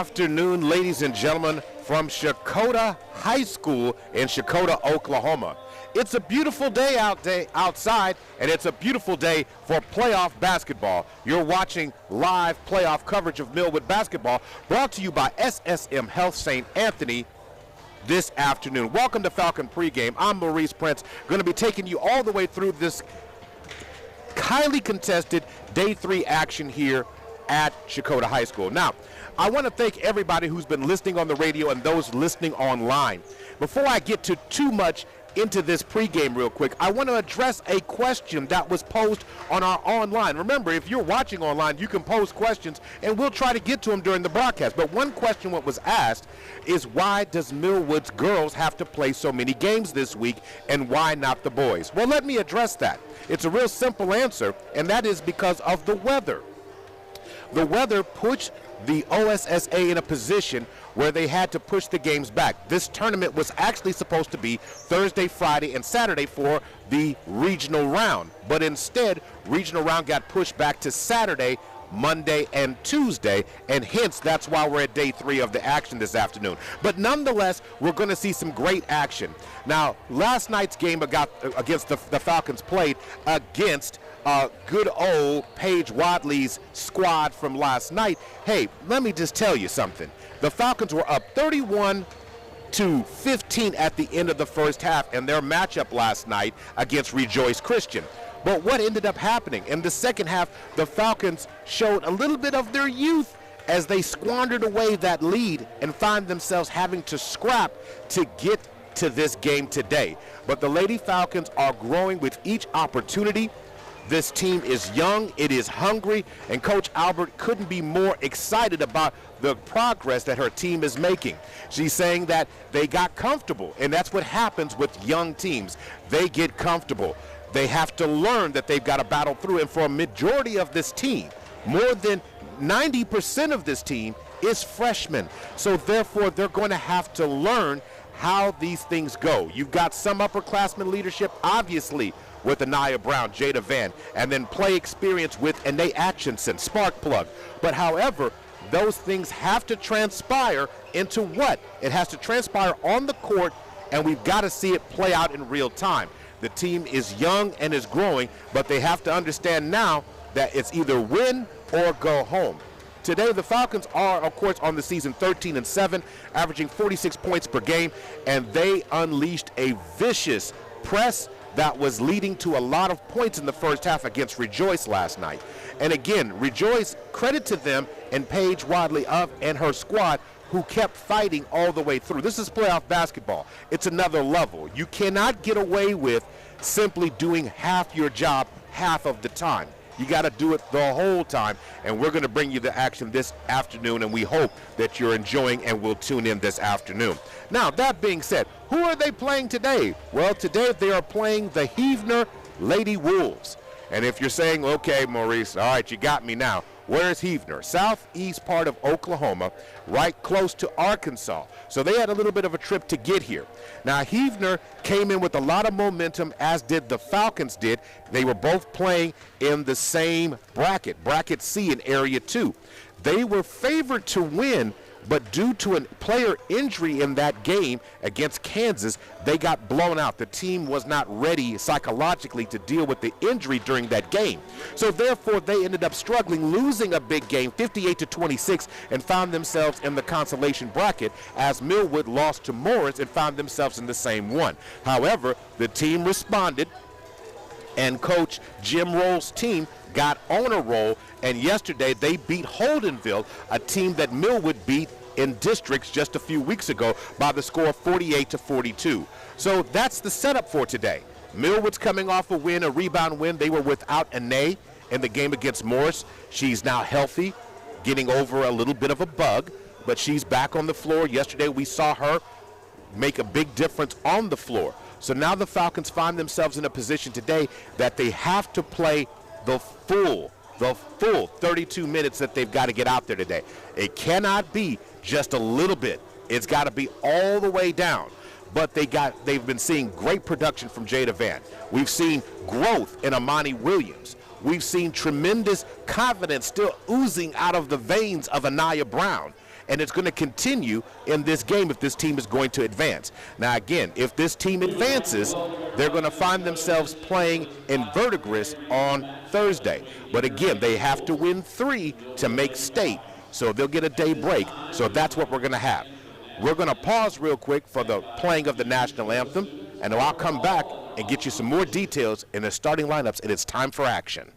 afternoon, ladies and gentlemen, from Shakota High School in Shakota, Oklahoma. It's a beautiful day outside, and it's a beautiful day for playoff basketball. You're watching live playoff coverage of Millwood basketball, brought to you by SSM Health St. Anthony this afternoon. Welcome to Falcon Pregame. I'm Maurice Prince, going to be taking you all the way through this highly contested Day 3 action here at Shakota High School. Now, I want to thank everybody who's been listening on the radio and those listening online. Before I get to too much into this pregame real quick, I want to address a question that was posed on our online. Remember, if you're watching online, you can pose questions and we'll try to get to them during the broadcast. But one question what was asked is, why does Millwood's girls have to play so many games this week, and why not the boys? Well, let me address that. It's a real simple answer, and that is because of the weather. The weather pushed the OSSA in a position where they had to push the games back. This tournament was actually supposed to be Thursday, Friday, and Saturday for the regional round. But instead, regional round got pushed back to Saturday, Monday, and Tuesday, and hence that's why we're at Day 3 of the action this afternoon. But nonetheless, we're going to see some great action. Now, last night's game against the Falcons played against good old Paige Wadley's squad from last night. Hey, let me just tell you something. The Falcons were up 31-15 at the end of the first half in their matchup last night against Rejoice Christian. But what ended up happening? In the second half, the Falcons showed a little bit of their youth as they squandered away that lead and find themselves having to scrap to get to this game today. But the Lady Falcons are growing with each opportunity. This team is young, it is hungry, and Coach Albert couldn't be more excited about the progress that her team is making. She's saying that they got comfortable, and that's what happens with young teams. They get comfortable. They have to learn that they've got to battle through, and for a majority of this team, more than 90% of this team is freshmen. So therefore, they're going to have to learn how these things go. You've got some upperclassmen leadership, obviously, with Anaya Brown, Jada Van, and then play experience with Anae Atchison, Sparkplug. But however, those things have to transpire into what? It has to transpire on the court, and we've got to see it play out in real time. The team is young and is growing, but they have to understand now that it's either win or go home. Today, the Falcons are, of course, on the season 13-7, averaging 46 points per game, and they unleashed a vicious press that was leading to a lot of points in the first half against Rejoice last night. And again, Rejoice, credit to them and Paige Wadley and her squad, who kept fighting all the way through. This is playoff basketball. It's another level. You cannot get away with simply doing half your job half of the time. You got to do it the whole time, and we're going to bring you the action this afternoon, and we hope that you're enjoying and will tune in this afternoon. Now, that being said, who are they playing today? Well, today they are playing the Heavner Lady Wolves. And if you're saying, okay, Maurice, all right, you got me now. Where is Heavner? Southeast part of Oklahoma, right close to Arkansas. So they had a little bit of a trip to get here. Now, Heavner came in with a lot of momentum, as did the Falcons did. They were both playing in the same bracket, Bracket C in Area 2. They were favored to win, but due to a player injury in that game against Kansas, they got blown out. The team was not ready psychologically to deal with the injury during that game. So therefore, they ended up struggling, losing a big game, 58-26, and found themselves in the consolation bracket, as Millwood lost to Morris and found themselves in the same one. However, the team responded, and Coach Jim Roll's team got on a roll, and yesterday they beat Holdenville, a team that Millwood beat in districts just a few weeks ago by the score of 48-42. So that's the setup for today. Millwood's coming off a win, a rebound win. They were without Anae in the game against Morris. She's now healthy, getting over a little bit of a bug, but she's back on the floor. Yesterday we saw her make a big difference on the floor. So now the Falcons find themselves in a position today that they have to play the full 32 minutes that they've got to get out there today. It cannot be just a little bit. It's got to be all the way down. But they've been seeing great production from Jada Van. We've seen growth in Amani Williams. We've seen tremendous confidence still oozing out of the veins of Anaya Brown. and it's going to continue in this game if this team is going to advance. Now, again, if this team advances, they're going to find themselves playing in Verdigris on Thursday. But again, they have to win 3 to make state, so they'll get a day break. So that's what we're going to have. We're going to pause real quick for the playing of the national anthem, and I'll come back and get you some more details in the starting lineups, and it's time for action.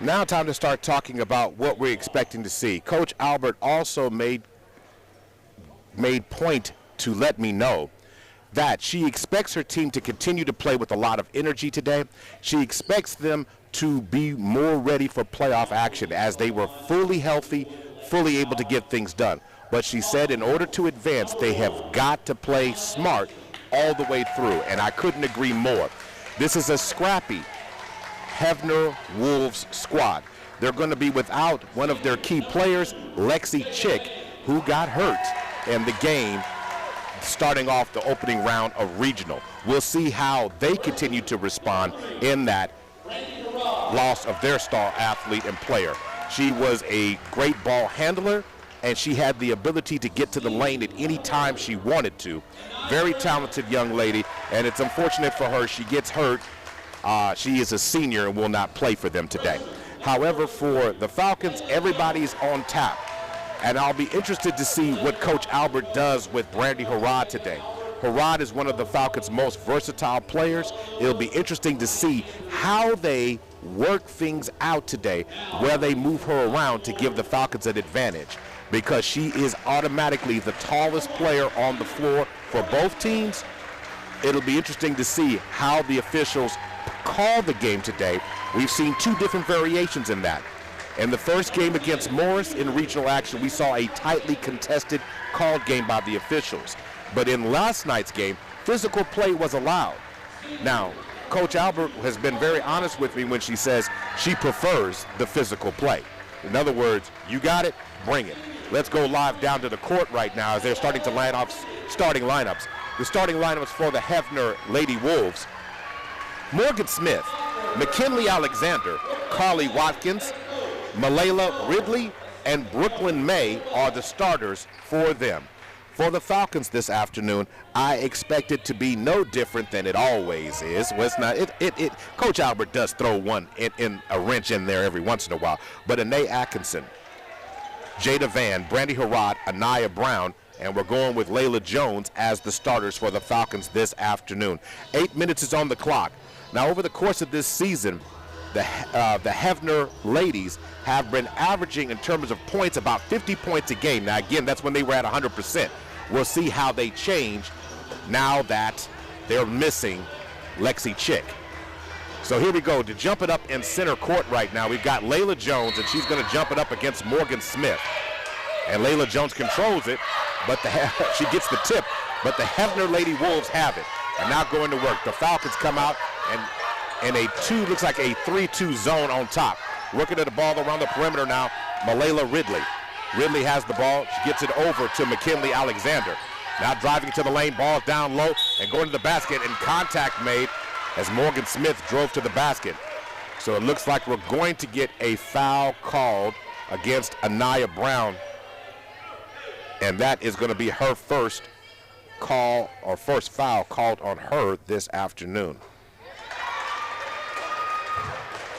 Now time to start talking about what we're expecting to see. Coach Albert also made point to let me know that she expects her team to continue to play with a lot of energy today. She expects them to be more ready for playoff action as they were fully healthy, fully able to get things done. But she said in order to advance, they have got to play smart all the way through, and I couldn't agree more. This is a scrappy Heavner Wolves squad. They're going to be without one of their key players, Lexi Chick, who got hurt in the game starting off the opening round of regional. We'll see how they continue to respond in that loss of their star athlete and player. She was a great ball handler, and she had the ability to get to the lane at any time she wanted to. Very talented young lady, and it's unfortunate for her she gets hurt. She is a senior and will not play for them today. However, for the Falcons, everybody's on tap. And I'll be interested to see what Coach Albert does with Brandy Harrod today. Harrod is one of the Falcons' most versatile players. It'll be interesting to see how they work things out today, where they move her around to give the Falcons an advantage, because she is automatically the tallest player on the floor for both teams. It'll be interesting to see how the officials call the game today. We've seen 2 different variations in that. In the first game against Morris in regional action, we saw a tightly contested called game by the officials. But in last night's game, physical play was allowed. Now, Coach Albert has been very honest with me when she says she prefers the physical play. In other words, you got it, bring it. Let's go live down to the court right now as they're starting to line off starting lineups. The starting lineups for the Heavner Lady Wolves: Morgan Smith, McKinley Alexander, Carly Watkins, Malayla Ridley, and Brooklyn May are the starters for them. For the Falcons this afternoon, I expect it to be no different than it always is. Well, it's not. Coach Albert does throw in a wrench in there every once in a while. But Anae Atkinson, Jada Van, Brandy Harrod, Anaya Brown, and we're going with Layla Jones as the starters for the Falcons this afternoon. 8 minutes is on the clock. Now, over the course of this season, the Heavner ladies have been averaging in terms of points about 50 points a game. Now, again, that's when they were at 100%. We'll see how they change now that they're missing Lexi Chick. So here we go. To jump it up in center court right now, we've got Layla Jones, and she's going to jump it up against Morgan Smith. And Layla Jones controls it, but she gets the tip. But the Heavner Lady Wolves have it. And now going to work. The Falcons come out and in a looks like a 3-2 zone on top. Working at the ball around the perimeter now, Malayla Ridley. Ridley has the ball. She gets it over to McKinley Alexander. Now driving to the lane, ball down low and going to the basket, and contact made as Morgan Smith drove to the basket. So it looks like we're going to get a foul called against Anaya Brown. And that is going to be her first call or first foul called on her this afternoon.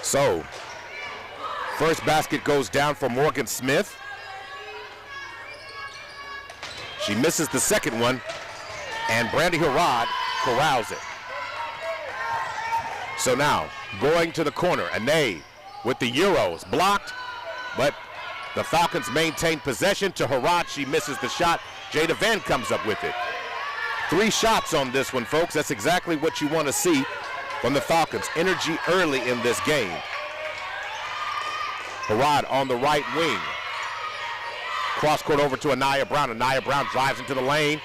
So first basket goes down for Morgan Smith. She misses the second one, and Brandy Harrod corrals it. So now going to the corner, Anae with the Euros blocked, but the Falcons maintain possession to Harrod. She misses the shot. Jada Van comes up with it. 3 shots on this one, folks. That's exactly what you want to see from the Falcons. Energy early in this game. Harrod on the right wing. Cross court over to Anaya Brown. Anaya Brown drives into the lane,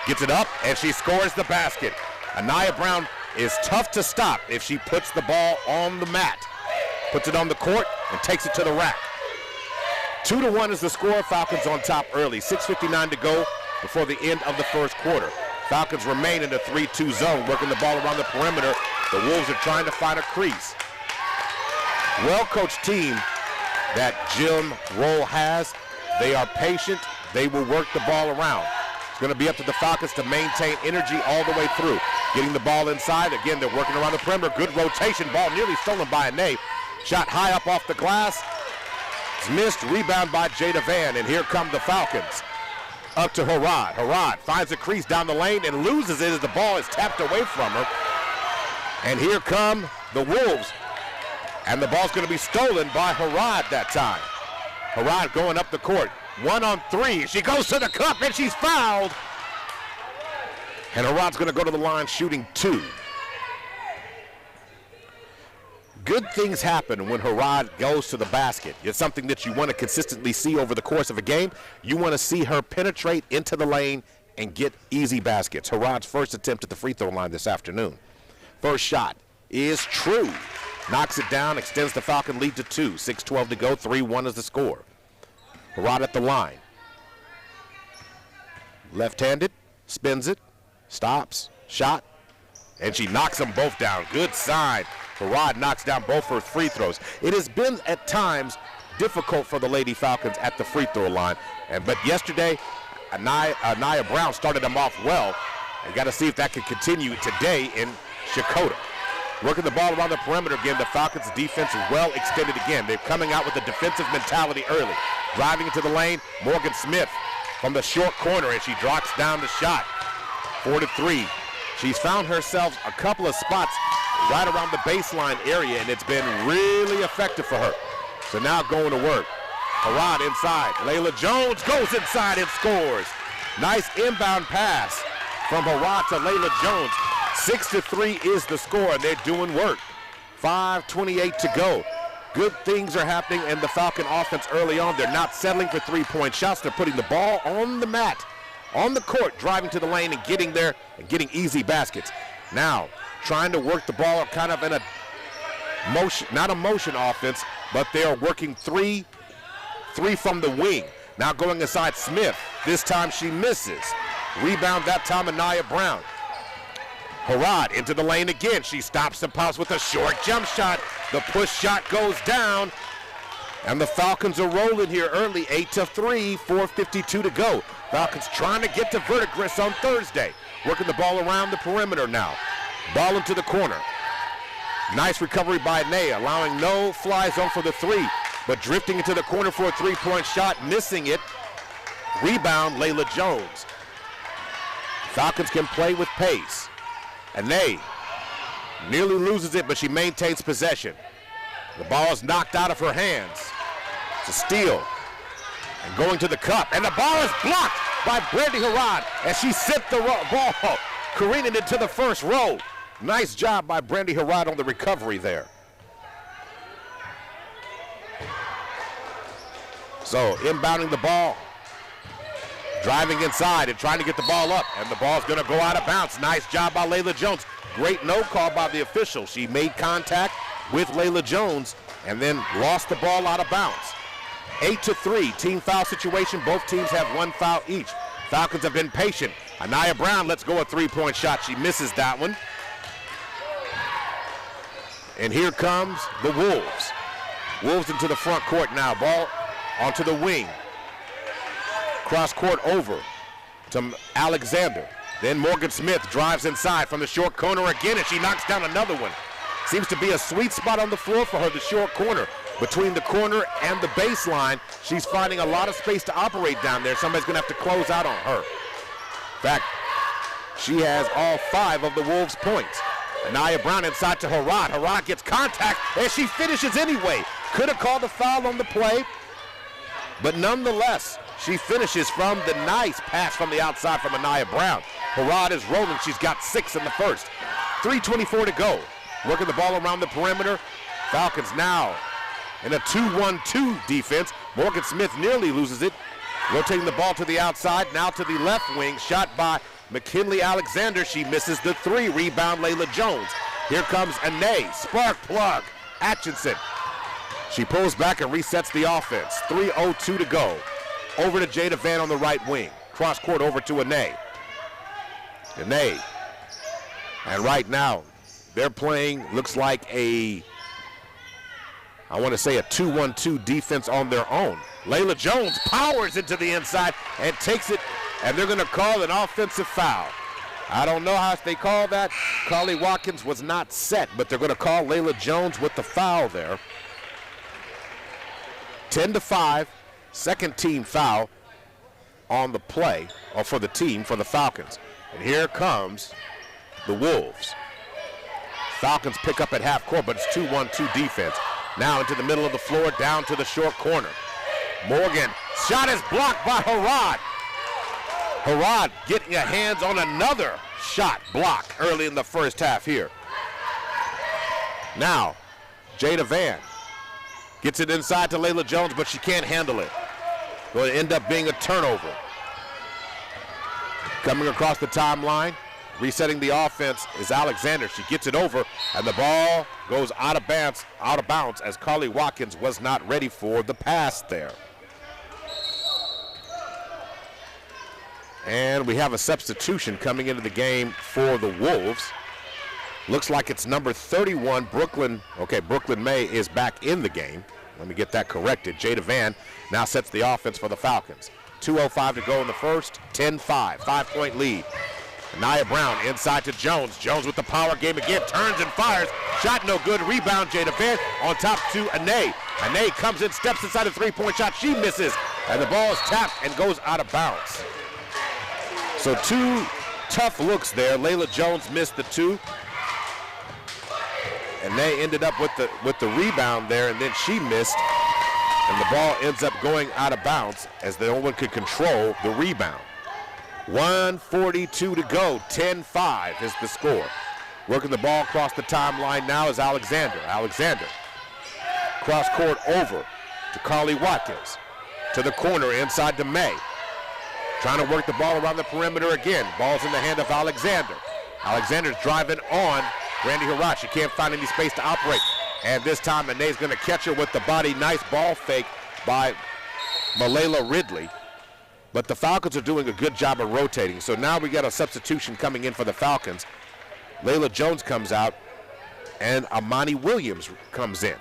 gets it up, and she scores the basket. Anaya Brown is tough to stop if she puts the ball on the mat. Puts it on the court and takes it to the rack. 2-1 is the score. Falcons on top early. 6:59 to go before the end of the first quarter. Falcons remain in the 3-2 zone, working the ball around the perimeter. The Wolves are trying to find a crease. Well-coached team that Jim Roll has. They are patient. They will work the ball around. It's going to be up to the Falcons to maintain energy all the way through. Getting the ball inside. Again, they're working around the perimeter. Good rotation. Ball nearly stolen by Anae. Shot high up off the glass. It's missed. Rebound by Jada Van. And here come the Falcons. Up to Harrod. Harrod finds a crease down the lane and loses it as the ball is tapped away from her. And here come the Wolves. And the ball's going to be stolen by Harrod that time. Harrod going up the court. 1-on-3. She goes to the cup and she's fouled. And Harrod's going to go to the line shooting 2. Good things happen when Harrod goes to the basket. It's something that you want to consistently see over the course of a game. You want to see her penetrate into the lane and get easy baskets. Harrod's first attempt at the free throw line this afternoon. First shot is true. Knocks it down, extends the Falcon lead to 2. 6:12 to go, 3-1 is the score. Harrod at the line. Left-handed, spins it, stops, shot, and she knocks them both down. Good sign. Harrod knocks down both her free throws. It has been at times difficult for the Lady Falcons at the free throw line, but yesterday, Anaya Brown started them off well. You got to see if that can continue today in Shakota. Working the ball around the perimeter again. The Falcons' defense is well extended again. They're coming out with a defensive mentality early. Driving into the lane, Morgan Smith from the short corner, and she drops down the shot. 4-3. She's found herself a couple of spots right around the baseline area, and it's been really effective for her. So now going to work. Harrod inside. Layla Jones goes inside and scores. Nice inbound pass from Harrod to Layla Jones. 6-3 is the score, and they're doing work. 5:28 to go. Good things are happening in the Falcon offense early on. They're not settling for three-point shots. They're putting the ball on the mat, on the court, driving to the lane and getting there and getting easy baskets. Now, trying to work the ball kind of in a motion, not a motion offense, but they are working three from the wing. Now going inside Smith. This time she misses. Rebound that time, Anaya Brown. Harrod into the lane again. She stops the pass with a short jump shot. The push shot goes down. And the Falcons are rolling here early, 8-3, 4:52 to go. Falcons trying to get to Verdigris on Thursday. Working the ball around the perimeter now. Ball into the corner. Nice recovery by Naya, allowing no fly zone for the 3, but drifting into the corner for a 3-point shot, missing it. Rebound, Layla Jones. Falcons can play with pace. And Naya nearly loses it, but she maintains possession. The ball is knocked out of her hands. It's a steal. And going to the cup. And the ball is blocked by Brandy Harrod as she sent the ball careening into the first row. Nice job by Brandy Harrod on the recovery there. So inbounding the ball Driving inside and trying to get the ball up, and the ball's going to go out of bounds. Nice job by Layla Jones. Great no call by the official. She made contact with Layla Jones and then lost the ball out of bounds. 8-3, team foul situation. Both teams have one foul each. Falcons have been patient. Anaya Brown lets go a three-point shot. She misses that one. And here comes the Wolves. Wolves into the front court now. Ball onto the wing. Cross court over to Alexander. Then Morgan Smith drives inside from the short corner again, and she knocks down another one. Seems to be a sweet spot on the floor for her, the short corner. Between the corner and the baseline, she's finding a lot of space to operate down there. Somebody's going to have to close out on her. In fact, she has all 5 of the Wolves' points. Anaya Brown inside to Harrod. Harrod gets contact, and she finishes anyway. Could have called a foul on the play, but nonetheless, she finishes from the nice pass from the outside from Anaya Brown. Harrod is rolling. She's got 6 in the first. 3:24 to go. Working the ball around the perimeter. Falcons now in a 2-1-2 defense. Morgan Smith nearly loses it. Rotating the ball to the outside, now to the left wing. Shot by McKinley Alexander. She misses the 3. Rebound Layla Jones. Here comes Anae. Spark plug. Atchison. She pulls back and resets the offense. 3:02 to go. Over to Jada Van on the right wing. Cross court over to Anae. Anae. And right now, they're playing, looks like I want to say a 2-1-2 defense on their own. Layla Jones powers into the inside and takes it, and they're going to call an offensive foul. I don't know how they call that. Carly Watkins was not set, but they're going to call Layla Jones with the foul there. 10-5, second team foul on the play, or for the team, for the Falcons. And here comes the Wolves. Falcons pick up at half court, but it's 2-1-2 defense. Now into the middle of the floor, down to the short corner. Morgan, shot is blocked by Harrod. Harrod getting her hands on another shot block early in the first half here. Now, Jada Van gets it inside to Layla Jones, but she can't handle it. Going to end up being a turnover. Coming across the timeline, resetting the offense is Alexander. She gets it over, and the ball goes out of bounds as Carly Watkins was not ready for the pass there. And we have a substitution coming into the game for the Wolves. Looks like it's number 31, Brooklyn. Okay, Brooklyn May is back in the game. Let me get that corrected. Jada Van now sets the offense for the Falcons. 2:05 to go in the first, 10-5, 5-point lead. Anaya Brown inside to Jones. Jones with the power game again, turns and fires. Shot no good, rebound Jada Van on top to Anae. Anae comes in, steps inside a three-point shot, she misses, and the ball is tapped and goes out of bounds. So 2 tough looks there. Layla Jones missed the 2. And they ended up with the rebound there, and then she missed, and the ball ends up going out of bounds as no one could control the rebound. 1:42 to go, 10-5 is the score. Working the ball across the timeline now is Alexander. Alexander, cross court over to Carly Watkins. To the corner inside to May. Trying to work the ball around the perimeter again. Ball's in the hand of Alexander. Alexander's driving on Randy Harrod. She can't find any space to operate. And this time, Anae's going to catch her with the body. Nice ball fake by Malayla Ridley. But the Falcons are doing a good job of rotating. So now we got a substitution coming in for the Falcons. Layla Jones comes out, and Amani Williams comes in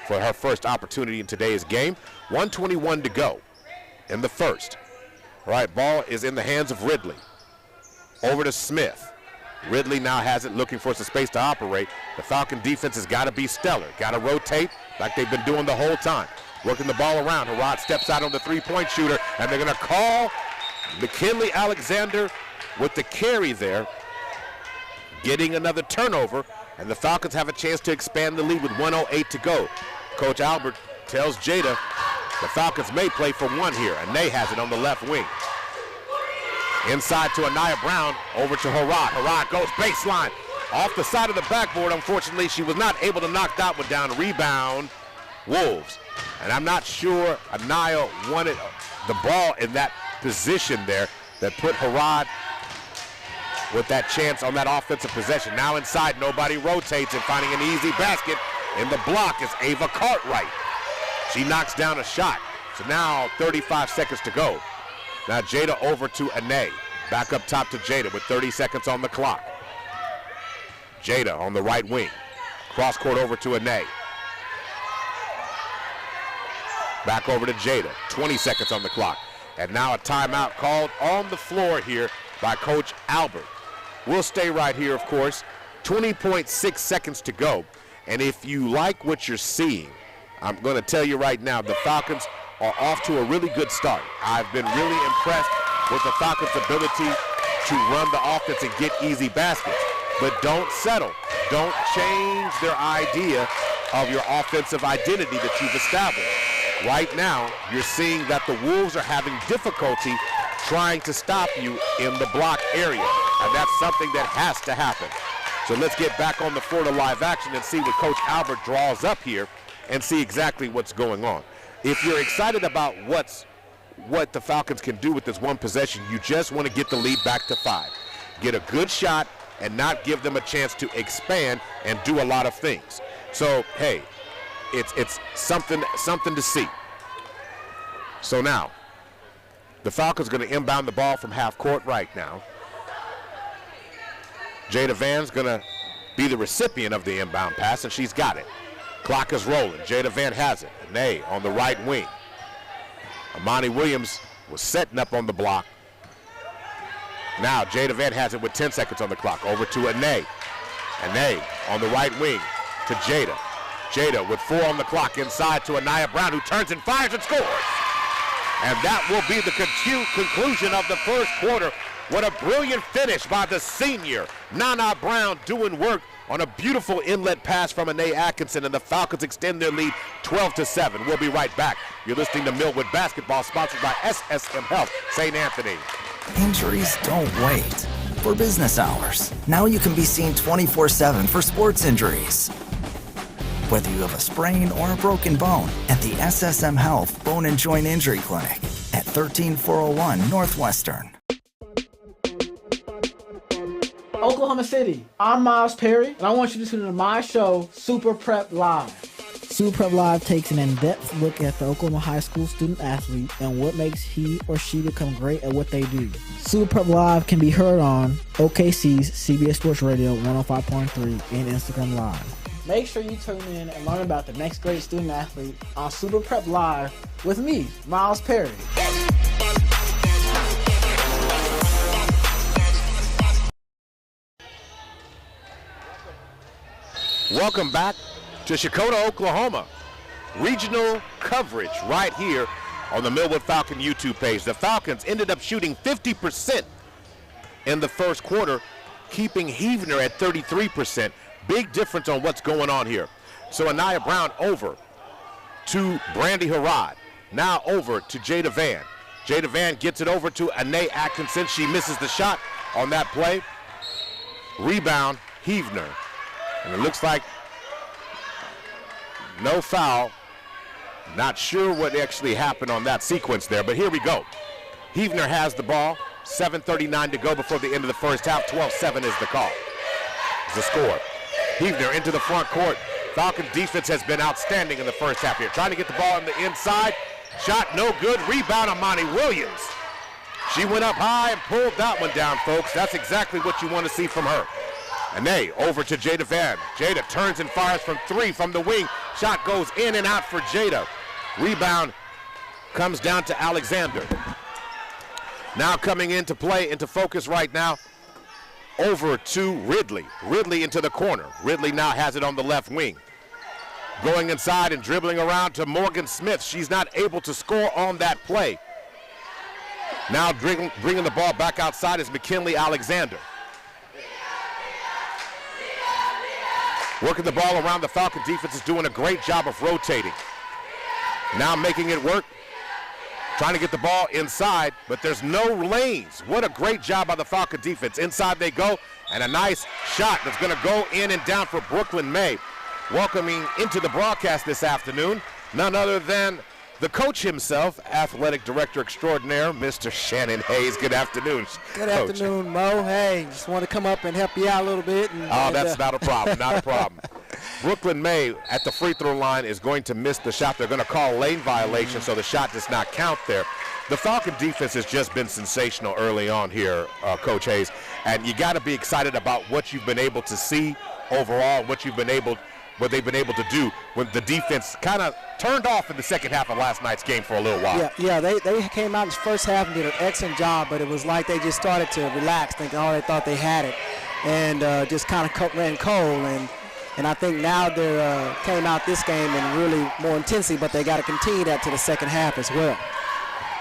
for her first opportunity in today's game. 1:21 to go in the first. All right, ball is in the hands of Ridley. Over to Smith. Ridley now has it, looking for some space to operate. The Falcon defense has got to be stellar. Got to rotate like they've been doing the whole time. Working the ball around. Harrod steps out on the three-point shooter, and they're going to call McKinley Alexander with the carry there, getting another turnover, and the Falcons have a chance to expand the lead with 1:08 to go. Coach Albert tells Jada the Falcons may play for 1 here, and they has it on the left wing. Inside to Anaya Brown, over to Harrod. Harrod goes baseline, off the side of the backboard. Unfortunately, she was not able to knock that one down. Rebound, Wolves. And I'm not sure Anaya wanted the ball in that position there that put Harrod with that chance on that offensive possession. Now inside, nobody rotates, and finding an easy basket in the block is Ava Cartwright. She knocks down a shot. So now 35 seconds to go. Now Jada over to Ane. Back up top to Jada with 30 seconds on the clock. Jada on the right wing. Cross court over to Ane. Back over to Jada. 20 seconds on the clock. And now a timeout called on the floor here by Coach Albert. We'll stay right here, of course. 20.6 seconds to go. And if you like what you're seeing, I'm going to tell you right now, the Falcons are off to a really good start. I've been really impressed with the Falcons' ability to run the offense and get easy baskets. But don't settle. Don't change their idea of your offensive identity that you've established. Right now, you're seeing that the Wolves are having difficulty trying to stop you in the block area, and that's something that has to happen. So let's get back on the floor to live action and see what Coach Albert draws up here and see exactly what's going on. If you're excited about what the Falcons can do with this one possession, you just want to get the lead back to 5. Get a good shot and not give them a chance to expand and do a lot of things. So, hey, it's something to see. So now, the Falcons are going to inbound the ball from half court right now. Jada Van's going to be the recipient of the inbound pass, and she's got it. Clock is rolling. Jada Van has it. Ane on the right wing. Amani Williams was setting up on the block. Now Jada Van has it with 10 seconds on the clock. Over to Ane. Ane on the right wing to Jada. Jada with 4 on the clock inside to Anaya Brown, who turns and fires and scores. And that will be the conclusion of the first quarter. What a brilliant finish by the senior, Nana Brown, doing work on a beautiful inlet pass from Ane Atkinson, and the Falcons extend their lead 12-7. We'll be right back. You're listening to Millwood Basketball, sponsored by SSM Health, St. Anthony. Injuries don't wait for business hours. Now you can be seen 24/7 for sports injuries. Whether you have a sprain or a broken bone, at the SSM Health Bone and Joint Injury Clinic at 13401 Northwestern. Oklahoma City, I'm Miles Perry, and I want you to tune in to my show, Super Prep Live. Super Prep Live takes an in-depth look at the Oklahoma high school student athlete and what makes he or she become great at what they do. Super Prep Live can be heard on OKC's CBS Sports Radio 105.3 and Instagram Live. Make sure you tune in and learn about the next great student athlete on Super Prep Live with me, Miles Perry. Welcome back to Chakota, Oklahoma. Regional coverage right here on the Millwood Falcon YouTube page. The Falcons ended up shooting 50% in the first quarter, keeping Heavner at 33%. Big difference on what's going on here. So Anaya Brown over to Brandy Harrod. Now over to Jada Van. Jada Van gets it over to Ane Atkinson. She misses the shot on that play. Rebound, Heavner. And it looks like no foul. Not sure what actually happened on that sequence there, but here we go. Heavner has the ball. 7:39 to go before the end of the first half. 12-7 is the call. The score. Heavner into the front court. Falcons defense has been outstanding in the first half here. Trying to get the ball on the inside. Shot no good. Rebound, Amani Williams. She went up high and pulled that one down, folks. That's exactly what you want to see from her. Ane over to Jada Van. Jada turns and fires from 3 from the wing. Shot goes in and out for Jada. Rebound comes down to Alexander. Now coming into play, into focus right now, over to Ridley. Ridley into the corner. Ridley now has it on the left wing. Going inside and dribbling around to Morgan Smith. She's not able to score on that play. Now bringing the ball back outside is McKinley Alexander. Working the ball around, the Falcon defense is doing a great job of rotating. Now making it work. Trying to get the ball inside, but there's no lanes. What a great job by the Falcon defense. Inside they go, and a nice shot that's going to go in and down for Brooklyn May. Welcoming into the broadcast this afternoon, none other than the coach himself, athletic director extraordinaire, Mr. Shannon Hayes. Good afternoon, Good Coach. afternoon, Mo. Hey, just want to come up and help you out a little bit. That's not a problem, not a problem. Brooklyn May at the free throw line is going to miss the shot. They're going to call lane violation, so the shot does not count there. The Falcon defense has just been sensational early on here, Coach Hayes, and you got to be excited about what you've been able to see overall, what they've been able to do when the defense kind of turned off in the second half of last night's game for a little while. Yeah, they came out in the first half and did an excellent job, but it was like they just started to relax, thinking, they thought they had it, and just kind of ran cold. And I think now they came out this game in really more intensity, but they got to continue that to the second half as well.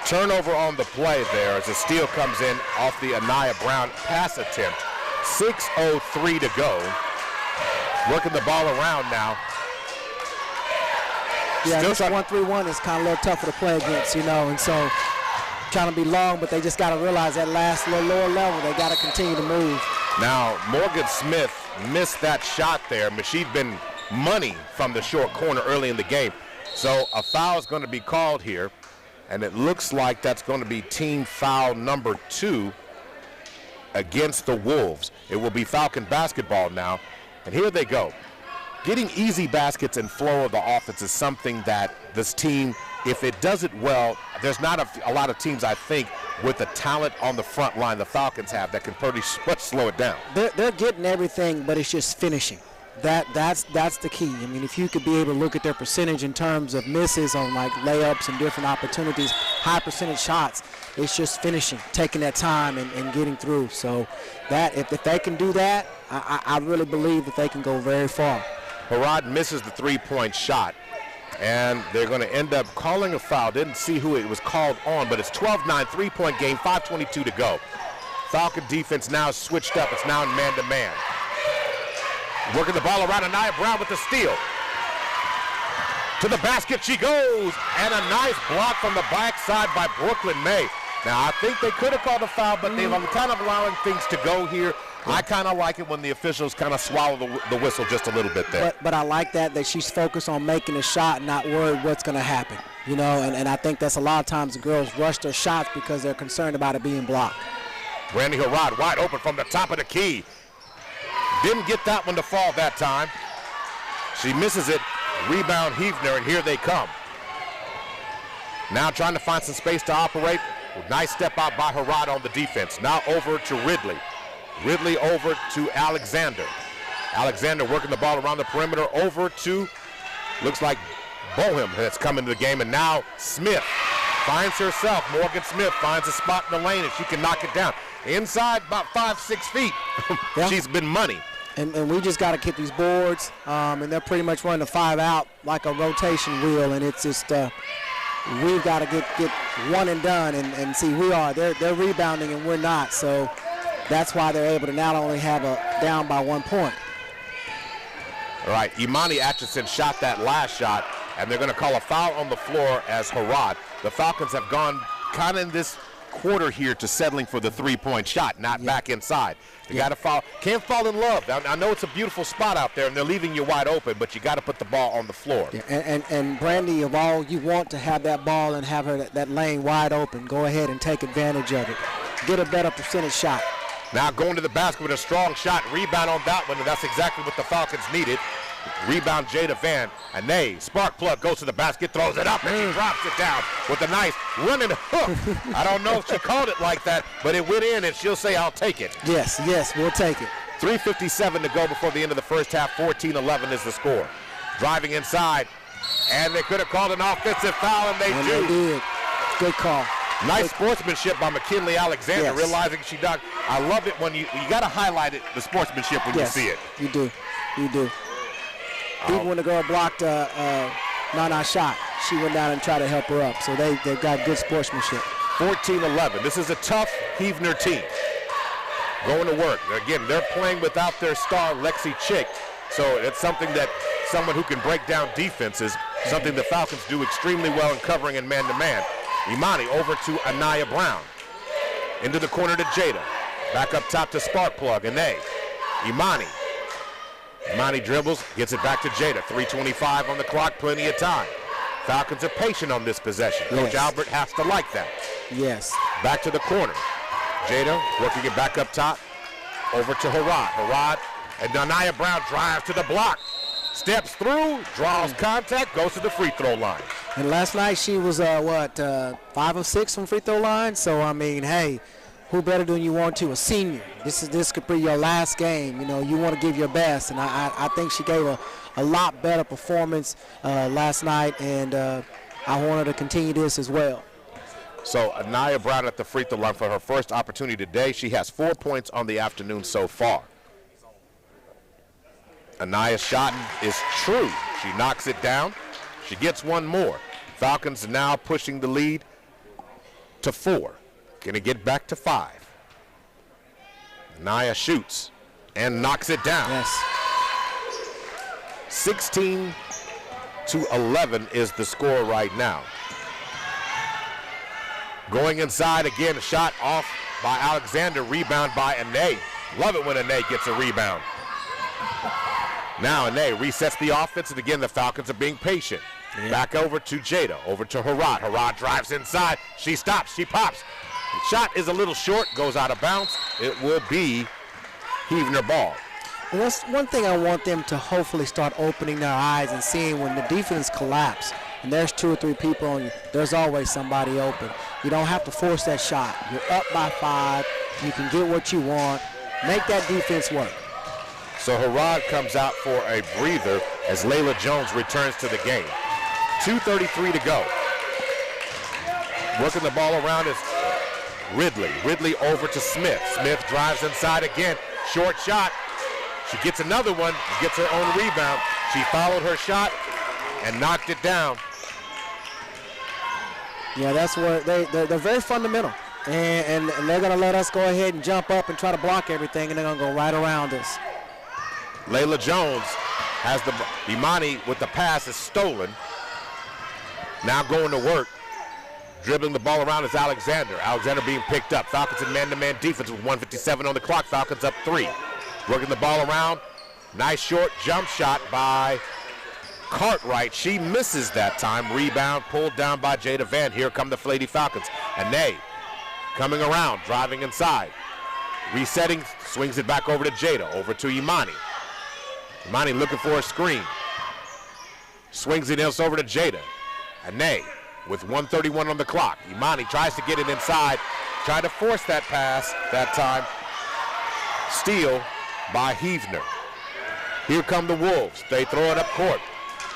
Turnover on the play there as a steal comes in off the Anaya Brown pass attempt. 6:03 to go. Working the ball around now. Yeah, this 1-3-1 is kind of a little tougher to play against, and so trying to be long, but they just got to realize that last little lower level, they got to continue to move. Now, Morgan Smith missed that shot there. She'd been money from the short corner early in the game. So a foul is going to be called here, and it looks like that's going to be team foul number 2 against the Wolves. It will be Falcon basketball now. And here they go. Getting easy baskets and flow of the offense is something that this team, if it does it well, there's not a lot of teams, I think, with the talent on the front line the Falcons have that can pretty much slow it down. They're getting everything, but it's just finishing. That's the key. I mean, if you could be able to look at their percentage in terms of misses on like layups and different opportunities, high percentage shots, it's just finishing, taking that time and getting through. So that if they can do that, I really believe that they can go very far. Harrod misses the three-point shot, and they're going to end up calling a foul. Didn't see who it was called on, but it's 12-9, three-point game, 5:22 to go. Falcon defense now switched up. It's now in man-to-man. Working the ball around, Anaya Brown with the steal. To the basket she goes, and a nice block from the backside by Brooklyn May. Now, I think they could have called a foul, but they're kind of allowing things to go here. I kind of like it when the officials kind of swallow the whistle just a little bit there. But I like that she's focused on making a shot, not worried what's going to happen. And I think that's a lot of times the girls rush their shots because they're concerned about it being blocked. Randy Harrod wide open from the top of the key. Didn't get that one to fall that time. She misses it. Rebound Heavner, and here they come. Now trying to find some space to operate. Nice step out by Harrod on the defense. Now over to Ridley. Ridley over to Alexander. Alexander working the ball around the perimeter over to, looks like Bohem has come into the game, and now Smith finds herself. Morgan Smith finds a spot in the lane, and she can knock it down. Inside about 5-6 feet. Yeah. She's been money. And we just got to get these boards, and they're pretty much running a 5 out like a rotation wheel, and it's just we've got to get one and done and see they're rebounding and we're not, so that's why they're able to not only have a down by 1 point. All right, Imani Atchison shot that last shot, and they're going to call a foul on the floor as Harrod. The Falcons have gone kind of in this quarter here to settling for the three-point shot, not back inside. You got to foul. Can't fall in love. I know it's a beautiful spot out there, and they're leaving you wide open, but you got to put the ball on the floor. Yeah, and Brandy, of all you want to have that ball and have her that lane wide open, go ahead and take advantage of it. Get a better percentage shot. Now going to the basket with a strong shot. Rebound on that one, and that's exactly what the Falcons needed. Rebound Jada Van. Anae, spark plug, goes to the basket, throws it up, and she drops it down with a nice running hook. I don't know if she called it like that, but it went in, and she'll say, I'll take it. Yes, we'll take it. 3:57 to go before the end of the first half. 14-11 is the score. Driving inside, and they could have called an offensive foul, and they did. Good call. Nice sportsmanship by McKinley Alexander, realizing she ducked. I love it when you got to highlight it, the sportsmanship when you see it. You do. Even when the girl blocked Nana shot, she went down and tried to help her up. So they've got good sportsmanship. 14-11. This is a tough Heavner team. Going to work. Again, they're playing without their star, Lexi Chick. So it's something that someone who can break down defenses, something the Falcons do extremely well in covering in man-to-man. Imani over to Anaya Brown. Into the corner to Jada. Back up top to Sparkplug. Anae. Imani dribbles, gets it back to Jada. 3:25 on the clock, plenty of time. Falcons are patient on this possession. Yes. Coach Albert has to like that. Yes. Back to the corner. Jada working it back up top. Over to Harrod. Harrod and Anaya Brown drives to the block. Steps through, draws contact, goes to the free throw line. And last night she was, 5 of 6 from free throw line. So, I mean, hey, who better than you want to? A senior. This could be your last game. You know, you want to give your best. And I think she gave a lot better performance last night. And I want her to continue this as well. So Anaya Brown at the free throw line for her first opportunity today. She has 4 points on the afternoon so far. Anaya's shot is true. She knocks it down. She gets one more. Falcons now pushing the lead to 4. Gonna get back to 5. Anaya shoots and knocks it down. Yes. 16-11 is the score right now. Going inside again, shot off by Alexander, rebound by Anae. Love it when Anae gets a rebound. Now Anae resets the offense, and again the Falcons are being patient. Yeah. Back over to Jada, over to Harrod. Harrod drives inside, she stops, she pops. The shot is a little short, goes out of bounds. It will be Heavner ball. And that's one thing I want them to hopefully start opening their eyes and seeing when the defense collapse and there's 2 or 3 people on you, there's always somebody open. You don't have to force that shot. You're up by 5. You can get what you want. Make that defense work. So Harrod comes out for a breather as Layla Jones returns to the game. 2:33 to go. Working the ball around is Ridley. Ridley over to Smith. Smith drives inside again. Short shot. She gets another one, gets her own rebound. She followed her shot and knocked it down. Yeah, that's where they're very fundamental. And they're going to let us go ahead and jump up and try to block everything, and they're going to go right around us. Layla Jones has the Imani with the pass is stolen. Now going to work. Dribbling the ball around is Alexander. Alexander being picked up. Falcons in man-to-man defense with 1:57 on the clock. Falcons up 3. Working the ball around. Nice short jump shot by Cartwright. She misses that time. Rebound pulled down by Jada Van. Here come the Lady Falcons. Anae coming around, driving inside. Resetting, swings it back over to Jada. Over to Imani. Imani looking for a screen. Swings it else over to Jada. Anae with 1:31 on the clock. Imani tries to get it inside. Tried to force that pass that time. Steal by Heavner. Here come the Wolves. They throw it up court.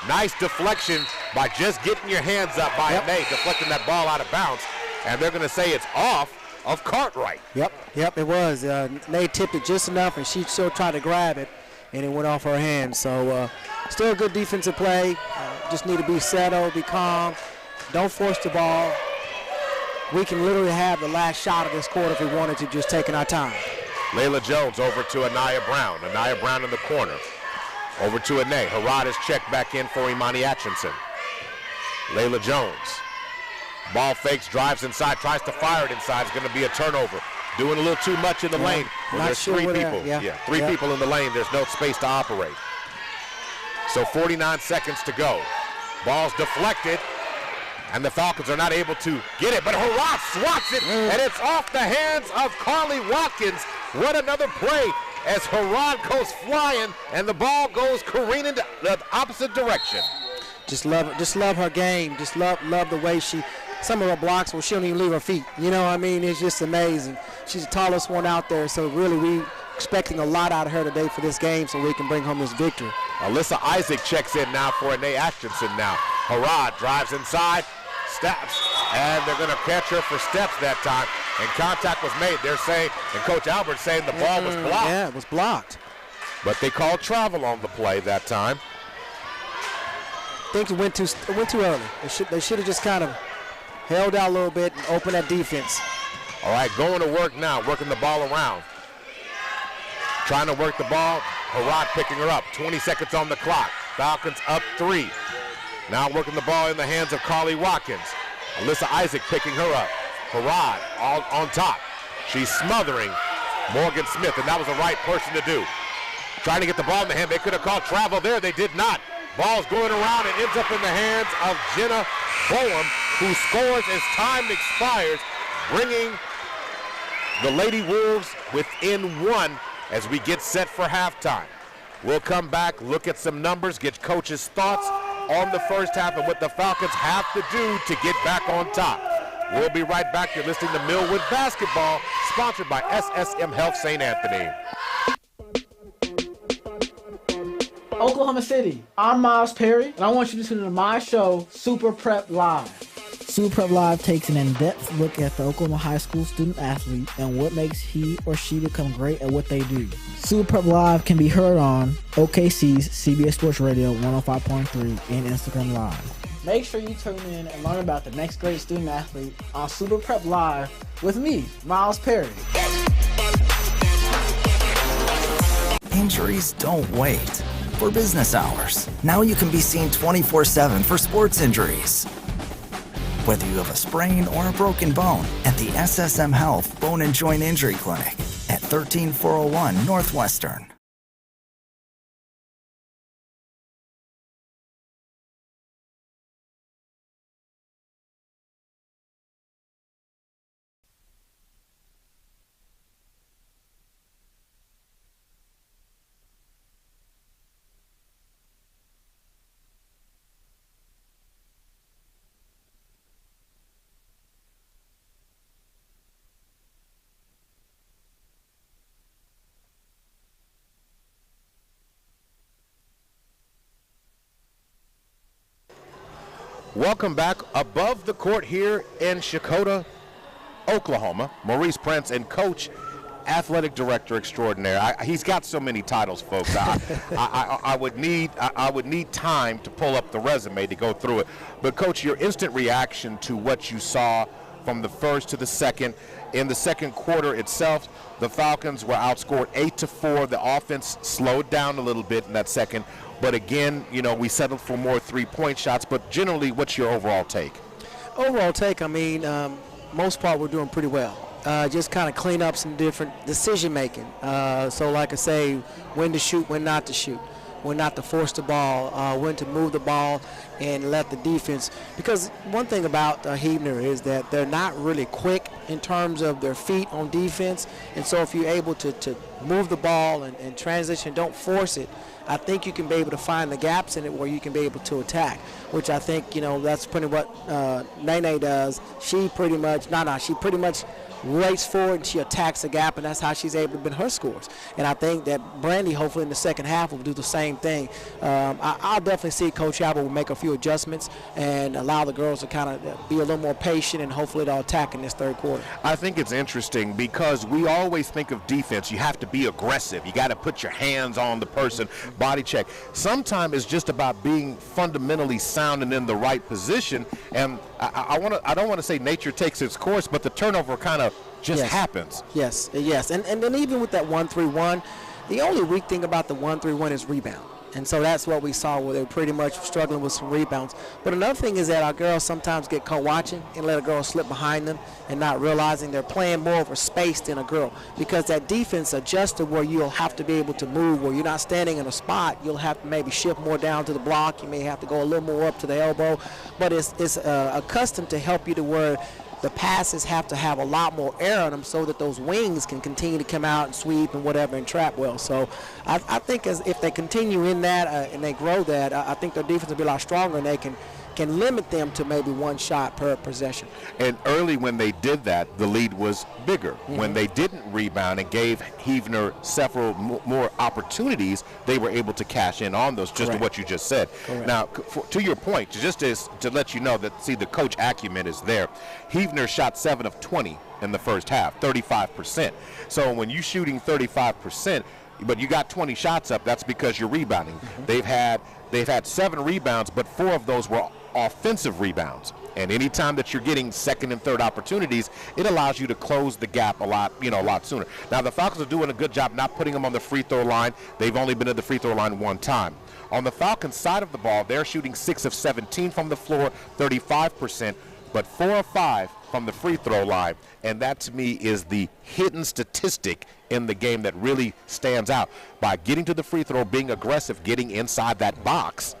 Nice deflection by just getting your hands up by Anae, deflecting that ball out of bounds. And they're going to say it's off of Cartwright. Yep, it was. Anae tipped it just enough, and she still tried to grab it, and it went off her hands. So still good defensive play. Just need to be settled, be calm. Don't force the ball. We can literally have the last shot of this quarter if we wanted to, just taking our time. Layla Jones over to Anaya Brown. Anaya Brown in the corner. Over to Anae. Harrod is checked back in for Imani Atchison. Layla Jones. Ball fakes, drives inside, tries to fire it inside. It's going to be a turnover. Doing a little too much in the lane. Well, there's sure 3 people. Three Yeah. people in the lane. There's no space to operate. So 49 seconds to go. Ball's deflected. And the Falcons are not able to get it, but Harrod swats it, and it's off the hands of Carly Watkins. What another play as Harrod goes flying, and the ball goes careening the opposite direction. Just love her game. Just love the way some of her blocks where she don't even leave her feet. You know what I mean? It's just amazing. She's the tallest one out there, so really we expecting a lot out of her today for this game so we can bring home this victory. Alyssa Isaac checks in now for Anae Atchison now. Harrod drives inside. Steps, and they're going to catch her for steps that time, and contact was made. They're saying, and Coach Albert saying the ball was blocked. Yeah, it was blocked. But they called travel on the play that time. I think it went too early. They should have just kind of held out a little bit and opened that defense. All right, going to work now, working the ball around. Trying to work the ball, Harrod picking her up. 20 seconds on the clock. Falcons up 3. Now working the ball in the hands of Carly Watkins. Alyssa Isaac picking her up. Harrod all on top. She's smothering Morgan Smith, and that was the right person to do. Trying to get the ball in the hand. They could have called travel there. They did not. Ball's going around and ends up in the hands of Jenna Boehm, who scores as time expires, bringing the Lady Wolves within one as we get set for halftime. We'll come back, look at some numbers, get coach's thoughts on the first half and what the Falcons have to do to get back on top. We'll be right back. You're listening to Millwood Basketball, sponsored by SSM Health St. Anthony. Oklahoma City, I'm Miles Perry, and I want you to tune into my show, Super Prep Live. Super Prep Live takes an in-depth look at the Oklahoma high school student athlete and what makes he or she become great at what they do. Super Prep Live can be heard on OKC's CBS Sports Radio 105.3 and Instagram Live. Make sure you tune in and learn about the next great student athlete on Super Prep Live with me, Miles Perry. Injuries don't wait. For business hours, now you can be seen 24/7 for sports injuries. Whether you have a sprain or a broken bone, at the SSM Health Bone and Joint Injury Clinic at 13401 Northwestern. Welcome back. Above the court here in Chakota, Oklahoma, Maurice Prince and Coach, Athletic Director Extraordinaire. He's got so many titles, folks. I would need time to pull up the resume to go through it. But Coach, your instant reaction to what you saw from the first to the second. In the second quarter itself, the Falcons were outscored 8-4. The offense slowed down a little bit in that second. But again, you know, we settled for more three-point shots. But generally, what's your overall take? Overall take, I mean, most part we're doing pretty well. Just kind of clean up some different decision making. So like I say, when to shoot, when not to shoot, when not to force the ball, when to move the ball and let the defense. Because one thing about Heavner is that they're not really quick in terms of their feet on defense. And so if you're able to move the ball and transition, don't force it, I think you can be able to find the gaps in it where you can be able to attack, which I think, you know, that's pretty what Nene does. She pretty much races forward and she attacks the gap, and that's how she's able to win her scores. And I think that Brandy, hopefully in the second half, will do the same thing. I'll definitely see Coach Apple will make a few adjustments and allow the girls to kind of be a little more patient, and hopefully they'll attack in this third quarter. I think it's interesting because we always think of defense. You have to be aggressive. You got to put your hands on the person, body check. Sometimes it's just about being fundamentally sound and in the right position. And I don't want to say nature takes its course, but the turnover kind of just happens. Yes. And then even with that 1-3-1, the only weak thing about the 1-3-1 is rebound. And so that's what we saw, where they were pretty much struggling with some rebounds. But another thing is that our girls sometimes get caught watching and let a girl slip behind them and not realizing they're playing more over space than a girl, because that defense adjusted where you'll have to be able to move, where you're not standing in a spot. You'll have to maybe shift more down to the block. You may have to go a little more up to the elbow. But it's accustomed to help you to where the passes have to have a lot more air on them so that those wings can continue to come out and sweep and whatever and trap well. So I think if they continue in that and they grow that, I think their defense will be a lot stronger, and they can limit them to maybe one shot per possession. And early when they did that, the lead was bigger. Mm-hmm. When they didn't rebound and gave Heavner several more opportunities, they were able to cash in on those, just to what you just said. Correct. Now, to your point, just to let you know that, see, the coach acumen is there. Heavner shot 7 of 20 in the first half, 35%. So when you're shooting 35%, but you got 20 shots up, that's because you're rebounding. Mm-hmm. They've had 7 rebounds, but 4 of those were offensive rebounds. And anytime that you're getting second and third opportunities, it allows you to close the gap a lot sooner. Now, the Falcons are doing a good job not putting them on the free throw line. They've only been at the free throw line one time. On the Falcons side of the ball, they're shooting 6 of 17 from the floor, 35%, but 4 of 5 from the free throw line. And that, to me, is the hidden statistic in the game that really stands out. By getting to the free throw, being aggressive, getting inside that box,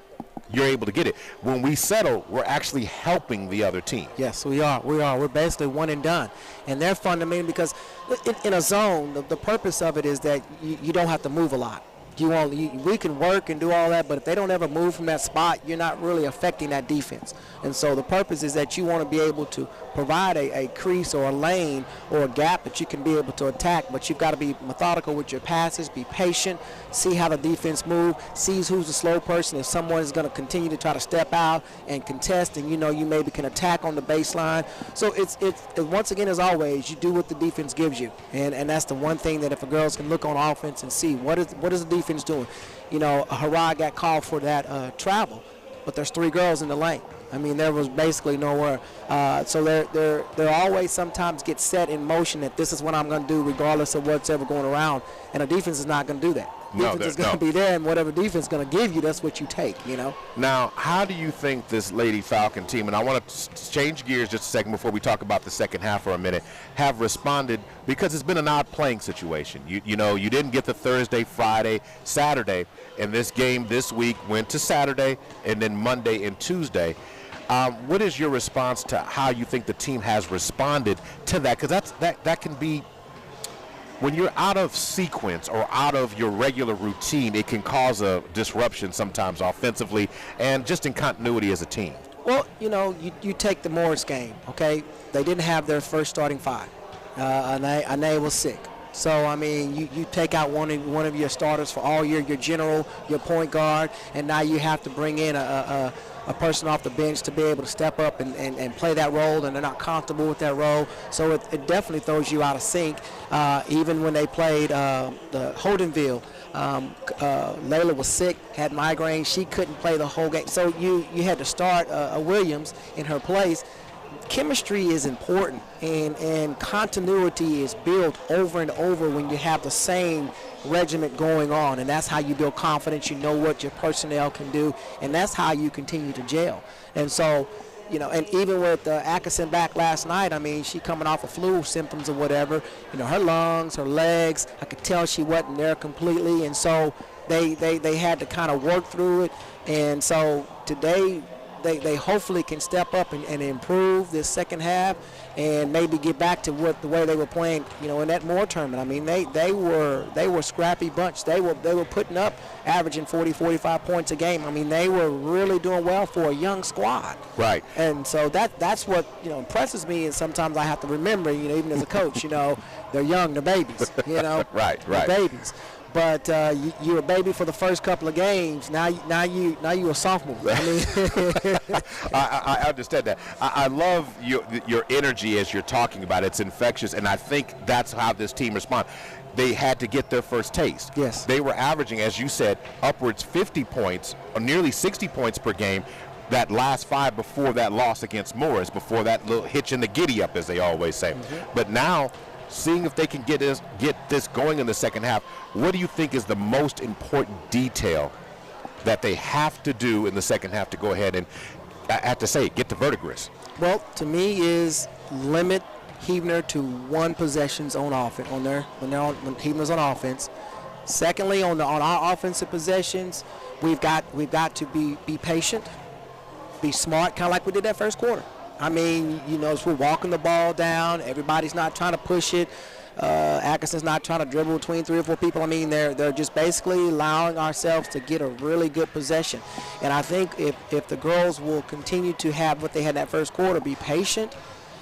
you're able to get it. When we settle, we're actually helping the other team. Yes, we are. We're basically one and done. And they're fundamental because in a zone, the purpose of it is that you don't have to move a lot. We can work and do all that, but if they don't ever move from that spot, you're not really affecting that defense. And so the purpose is that you want to be able to provide a crease or a lane or a gap that you can be able to attack, but you've got to be methodical with your passes, be patient, see how the defense move, sees who's the slow person. If someone is going to continue to try to step out and contest, and you maybe can attack on the baseline. So it's once again, as always, you do what the defense gives you, and that's the one thing that if a girls can look on offense and see what is the defense doing. Harad got called for that travel, but there's 3 girls in the lane. I mean, there was basically nowhere. So they're always sometimes get set in motion that this is what I'm going to do regardless of what's ever going around, and a defense is not going to do that. Defense is going to be there, and whatever defense is going to give you, that's what you take, Now, how do you think this Lady Falcon team, and I want to change gears just a second before we talk about the second half for a minute, have responded, because it's been an odd playing situation. You didn't get the Thursday, Friday, Saturday, and this game this week went to Saturday and then Monday and Tuesday. What is your response to how you think the team has responded to that? Because that can be, when you're out of sequence or out of your regular routine, it can cause a disruption sometimes offensively and just in continuity as a team. Well, you take the Morris game, okay? They didn't have their first starting 5. Anae was sick. So, I mean, you take out one of your starters for all year, your general, your point guard, and now you have to bring in a person off the bench to be able to step up and play that role, and they're not comfortable with that role. So it definitely throws you out of sync. Even when they played the Holdenville, Layla was sick, had migraine. She couldn't play the whole game. So you had to start Williams in her place. Chemistry is important, and continuity is built over and over when you have the same regiment going on, and that's how you build confidence. You know what your personnel can do, and that's how you continue to gel. And so, and even with Atkinson back last night, I mean, she coming off of flu symptoms or whatever, her lungs, her legs, I could tell she wasn't there completely, and so they had to kind of work through it. And so today they hopefully can step up and improve this second half and maybe get back to the way they were playing, in that Moore tournament. I mean, they were a scrappy bunch. They were putting up averaging 40, 45 points a game. I mean, they were really doing well for a young squad. Right. And so that's what, impresses me, and sometimes I have to remember, even as a coach, they're young, they're babies, Right. They're babies. But you're a baby for the first couple of games. Now you a sophomore. I mean, I understand that. I love your energy as you're talking about it. It's infectious, and I think that's how this team responds. They had to get their first taste. Yes. They were averaging, as you said, upwards 50 points, or nearly 60 points per game. That last 5 before that loss against Morris, before that little hitch in the giddy up, as they always say. Mm-hmm. But now, seeing if they can get this going in the second half, what do you think is the most important detail that they have to do in the second half to go ahead and, I have to say, get to verdigris? Well, to me, is limit Heavner to 1 possessions on offense when Heavner's on offense. Secondly, on our offensive possessions, we've got to be patient, be smart, kind of like we did that first quarter. I mean, as we're walking the ball down, everybody's not trying to push it. Atkinson's not trying to dribble between 3 or 4 people. I mean, they're just basically allowing ourselves to get a really good possession. And I think if the girls will continue to have what they had in that first quarter, be patient,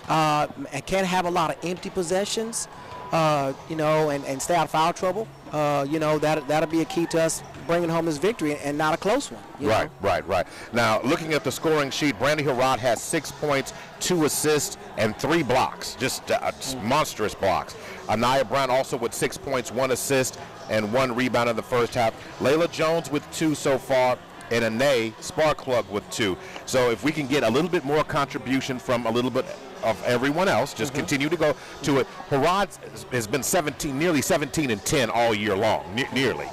and can't have a lot of empty possessions, and stay out of foul trouble, that'll be a key to us bringing home this victory, and not a close one. Right. Now, looking at the scoring sheet, Brandy Harad has 6 points, 2 assists, and 3 blocks, just monstrous blocks. Anaya Brown also with 6 points, 1 assist, and 1 rebound in the first half. Layla Jones with 2 so far, and Anae Sparklug with 2. So if we can get a little bit more contribution from a little bit of everyone else, just continue to go to it. Harad has been nearly 17 and 10 all year long, nearly.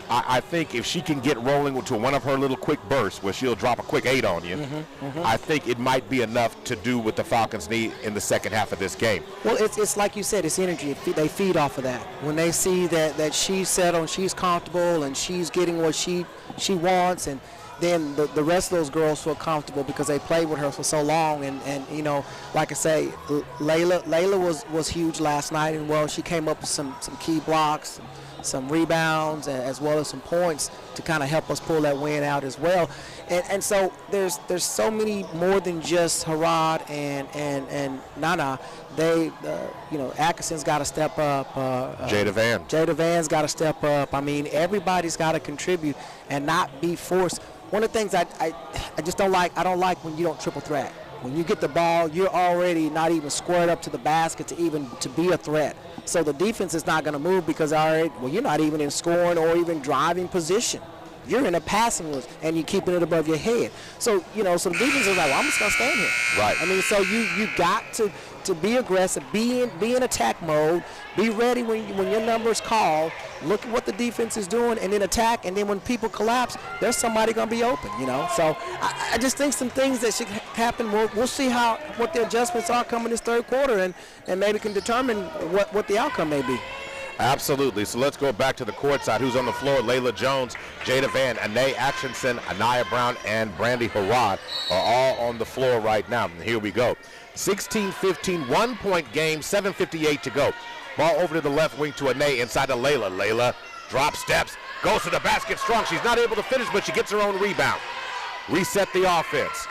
I think if she can get rolling to one of her little quick bursts where she'll drop a quick 8 on you, I think it might be enough to do what the Falcons need in the second half of this game. Well, it's like you said, it's energy. They feed off of that. When they see that she's settled, she's comfortable, and she's getting what she wants, and then the rest of those girls feel comfortable because they played with her for so long. And you know, like I say, Layla was huge last night, and well, she came up with some key blocks, some rebounds, as well as some points to kind of help us pull that win out as well. And so there's so many more than just Harrod and Nana. They, you know, Atkinson's got to step up. Jada Van's got to step up. I mean, everybody's got to contribute and not be forced. One of the things I just don't like, I don't like when you don't triple threat. When you get the ball, you're already not even squared up to the basket to be a threat. So the defense is not going to move because you're not even in scoring or even driving position. You're in a passing list, and you're keeping it above your head. So, you know, so the defense is like, well, I'm just going to stand here. Right. I mean, so you got to be aggressive, be in attack mode, be ready when your number's called, look at what the defense is doing, and then attack, and then when people collapse, there's somebody going to be open, you know. So I just think some things that should happen. We'll see what the adjustments are coming this third quarter, and maybe can determine what the outcome may be. Absolutely. So let's go back to the court side. Who's on the floor? Layla Jones, Jada Van, Anae Atkinson, Anaya Brown, and Brandy Harrod are all on the floor right now. And here we go. 16-15, 1-point game, 7:58 to go. Ball over to the left wing to Anae, inside to Layla. Layla drop steps, goes to the basket strong. She's not able to finish, but she gets her own rebound. Reset the offense.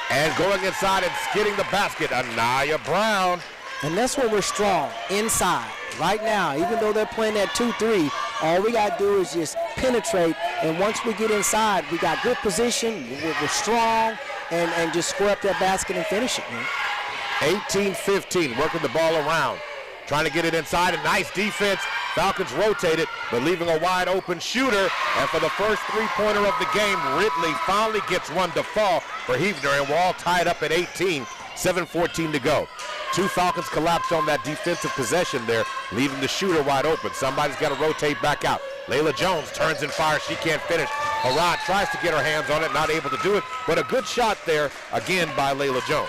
And going inside and skidding the basket, Anaya Brown. And that's where we're strong, inside. Right now, even though they're playing that 2-3, all we got to do is just penetrate. And once we get inside, we got good position, we're strong, and just square up that basket and finish it, man. 18-15, working the ball around. Trying to get it inside, a nice defense. Falcons rotated, but leaving a wide open shooter. And for the first three-pointer of the game, Ridley finally gets one to fall for Heavner, and we're all tied up at 18. 7:14 to go. Two Falcons collapsed on that defensive possession there, leaving the shooter wide open. Somebody's got to rotate back out. Layla Jones turns and fires. She can't finish. Harrod tries to get her hands on it, not able to do it, but a good shot there again by Layla Jones.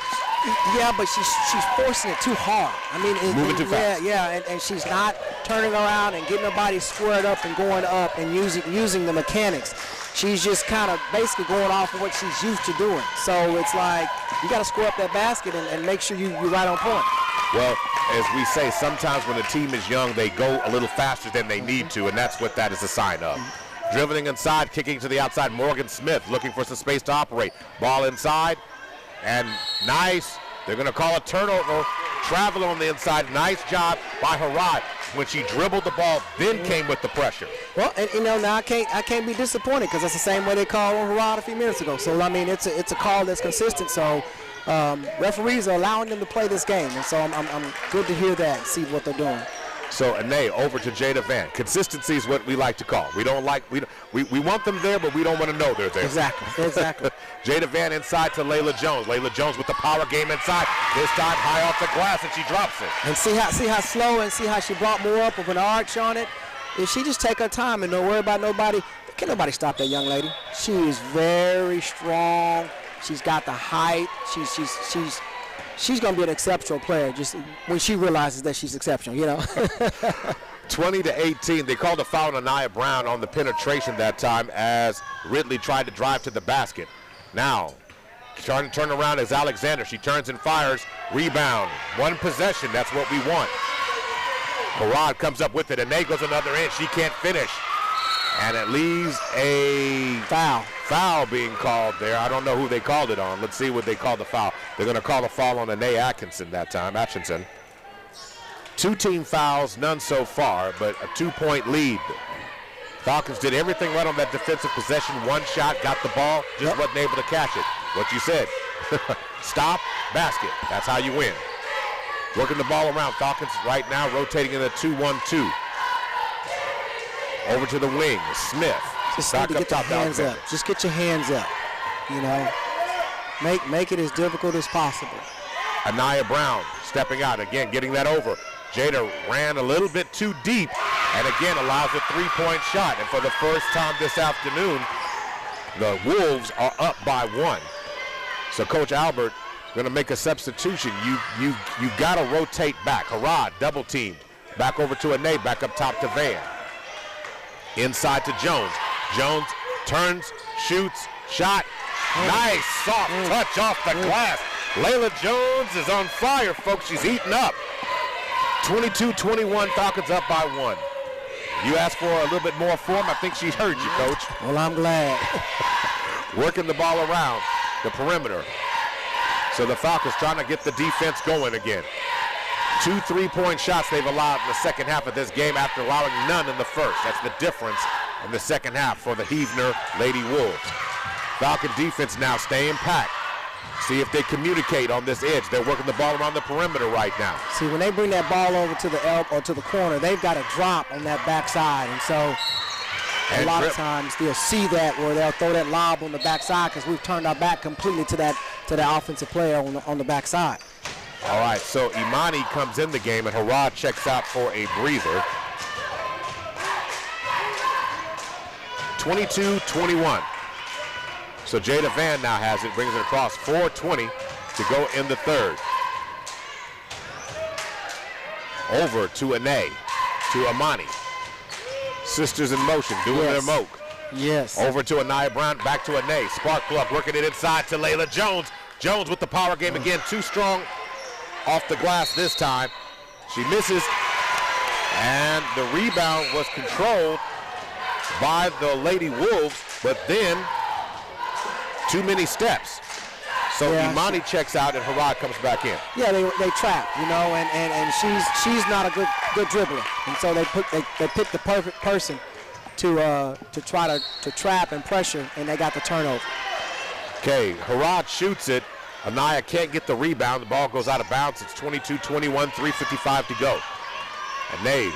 Yeah, but she's forcing it too hard. I mean, moving too fast. Yeah, and she's not turning around and getting her body squared up and going up and using the mechanics. She's just kind of basically going off of what she's used to doing. So it's like you got to square up that basket and make sure you're right on point. Well, as we say, sometimes when a team is young, they go a little faster than they need to, and that's what that is a sign of. Dribbling inside, kicking to the outside, Morgan Smith looking for some space to operate. Ball inside, and nice. They're going to call a turnover. Traveler on the inside. Nice job by Harrod. When she dribbled the ball, then came with the pressure. Well, and you know, now I can't be disappointed because that's the same way they called on Harrod a few minutes ago. So I mean, it's a call that's consistent. So referees are allowing them to play this game, and so I'm good to hear that and see what they're doing. So Anae over to Jada Van. Consistency is what we like to call. We want them there, but we don't want to know they're there. Exactly. Jada Van inside to Layla Jones. Layla Jones with the power game inside. This time high off the glass, and she drops it. And see how slow, and see how she brought more up with an arch on it. If she just take her time and don't worry about nobody, can't nobody stop that young lady. She is very strong. She's got the height. She's going to be an exceptional player just when she realizes that she's exceptional, you know. 20-18. They called a foul on Anaya Brown on the penetration that time as Ridley tried to drive to the basket. Now, trying to turn around is Alexander. She turns and fires. Rebound. One possession. That's what we want. Harrod comes up with it. Anae goes another end. She can't finish. And it leaves a foul being called there. I don't know who they called it on. Let's see what they called the foul. They're going to call the foul on Anae Atkinson that time. Atkinson. 2 team fouls, none so far, but a 2-point lead. Falcons did everything right on that defensive possession. One shot, got the ball, just wasn't able to catch it. What you said. Stop, basket. That's how you win. Working the ball around. Falcons right now rotating in a 2-1-2. Over to the wing, Smith. Just need to get your hands up. Just get your hands up. You know, make it as difficult as possible. Anaya Brown stepping out again, getting that over. Jada ran a little bit too deep, And again, allows a three-point shot. And for the first time this afternoon, the Wolves are up by 1. So Coach Albert going to make a substitution. You got to rotate back. Harrod double teamed. Back over to Ane, back up top to Van. Inside to Jones. Jones turns, shoots, shot. Nice soft touch off the glass. Layla Jones is on fire, folks. She's eating up. 22-21, Falcons up by 1. You asked for a little bit more form. I think she's heard you, Coach. Well, I'm glad. Working the ball around the perimeter. So the Falcons trying to get the defense going again. 2 3-point shots they've allowed in the second half of this game after allowing none in the first. That's the difference in the second half for the Heavner Lady Wolves. Falcon defense now staying packed. See if they communicate on this edge. They're working the ball around the perimeter right now. See, when they bring that ball over to the elbow or to the corner, they've got to drop on that backside. And so a lot of times they'll see that where they'll throw that lob on the backside because we've turned our back completely to that offensive player on the backside. All right, so Imani comes in the game and Harrod checks out for a breather. 22-21. So Jada Van now has it, brings it across. 4:20 to go in the third. Over to Ane, to Imani. Sisters in motion, doing their moke. Yes. Over to Anaya Brown, back to Ane. Spark plug, working it inside to Layla Jones. Jones with the power game again, too strong off the glass this time. She misses, and the rebound was controlled by the Lady Wolves, but then too many steps. So Imani checks out and Harrod comes back in. Yeah, they trap, you know, and she's not a good dribbler, and so they picked the perfect person to try to trap and pressure, and they got the turnover. Okay, Harrod shoots it. Anaya can't get the rebound. The ball goes out of bounds. It's 22-21, 3:55 to go. And Nade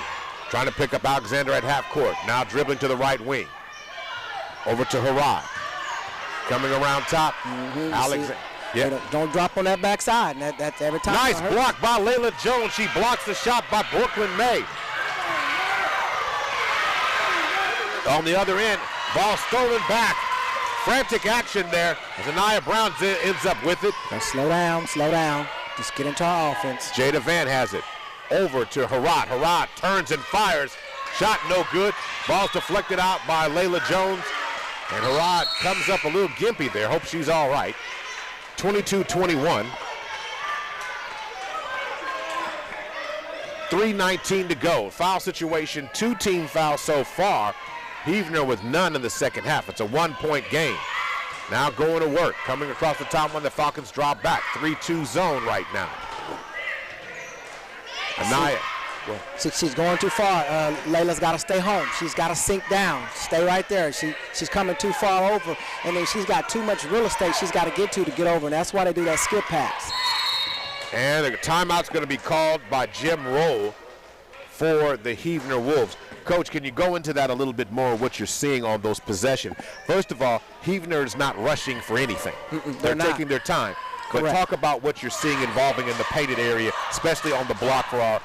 trying to pick up Alexander at half court. Now dribbling to the right wing. Over to Harrod. Coming around top. Alexander. Yeah. Don't drop on that backside. That's every time. Nice block by Layla Jones. She blocks the shot by Brooklyn May. On the other end, ball stolen back. Frantic action there as Anaya Brown ends up with it. Now slow down. Just get into our offense. Jada Van has it. Over to Harrod. Harrod turns and fires. Shot no good. Ball's deflected out by Layla Jones. And Harrod comes up a little gimpy there. Hope she's all right. 22-21. 3:19 to go. Foul situation, 2 team fouls so far. Heavner with none in the second half. It's a 1-point game. Now going to work. Coming across the top one, the Falcons drop back. 3-2 zone right now. Anaya. She's going too far. Layla's got to stay home. She's got to sink down. Stay right there. She's coming too far over, and then she's got too much real estate she's got to get over, and that's why they do that skip pass. And a timeout's going to be called by Jim Roll for the Heavner Wolves. Coach, can you go into that a little bit more, what you're seeing on those possessions? First of all, Heavner is not rushing for anything. They're taking their time. But talk about what you're seeing involving in the painted area, especially on the block for our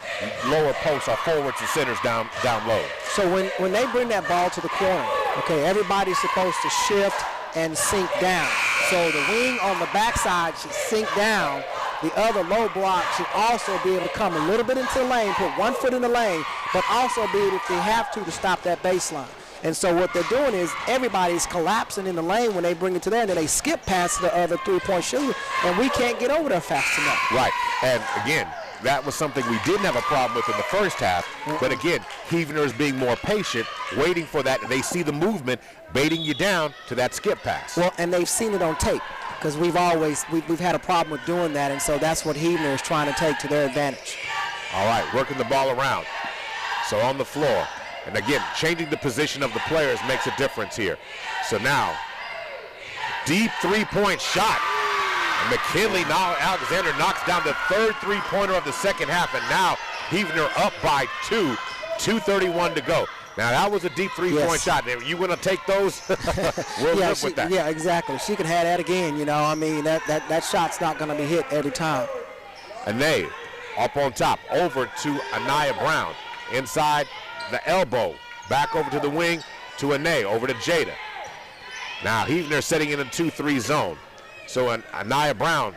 lower posts, our forwards and centers down low. So when they bring that ball to the corner, okay, everybody's supposed to shift and sink down. So the wing on the backside should sink down. The other low block should also be able to come a little bit into the lane, put 1 foot in the lane, but also be able, if they have to stop that baseline. And so what they're doing is everybody's collapsing in the lane when they bring it to there, and then they skip past the other three-point shooter, and we can't get over there fast enough. Right, and again, that was something we didn't have a problem with in the first half, but again, Heavner is being more patient, waiting for that, and they see the movement, baiting you down to that skip pass. Well, and they've seen it on tape, because we've had a problem with doing that, and so that's what Heavner is trying to take to their advantage. All right, working the ball around. So on the floor. And again, changing the position of the players makes a difference here. So now, deep three-point shot. And McKinley, now Alexander knocks down the third three-pointer of the second half. And now Heavner up by 2, 2:31 to go. Now that was a deep three-point shot. You want to take those? We'll live with that. Yeah, exactly. She could have that again, you know. I mean, that shot's not going to be hit every time. Ane up on top, over to Anaya Brown. Inside, the elbow. Back over to the wing to Ane, over to Jada. Now Heavner setting in a 2-3 zone. So Anaya Brown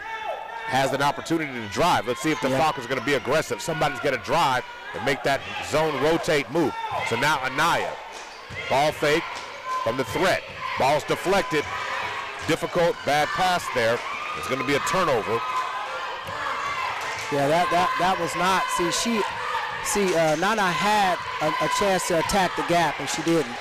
has an opportunity to drive. Let's see if the Falcons are going to be aggressive. Somebody's going to drive and make that zone rotate move. So now Anaya, ball fake from the threat. Ball's deflected. Difficult, bad pass there. It's going to be a turnover. Yeah, that was not. Nana had a chance to attack the gap, and she didn't.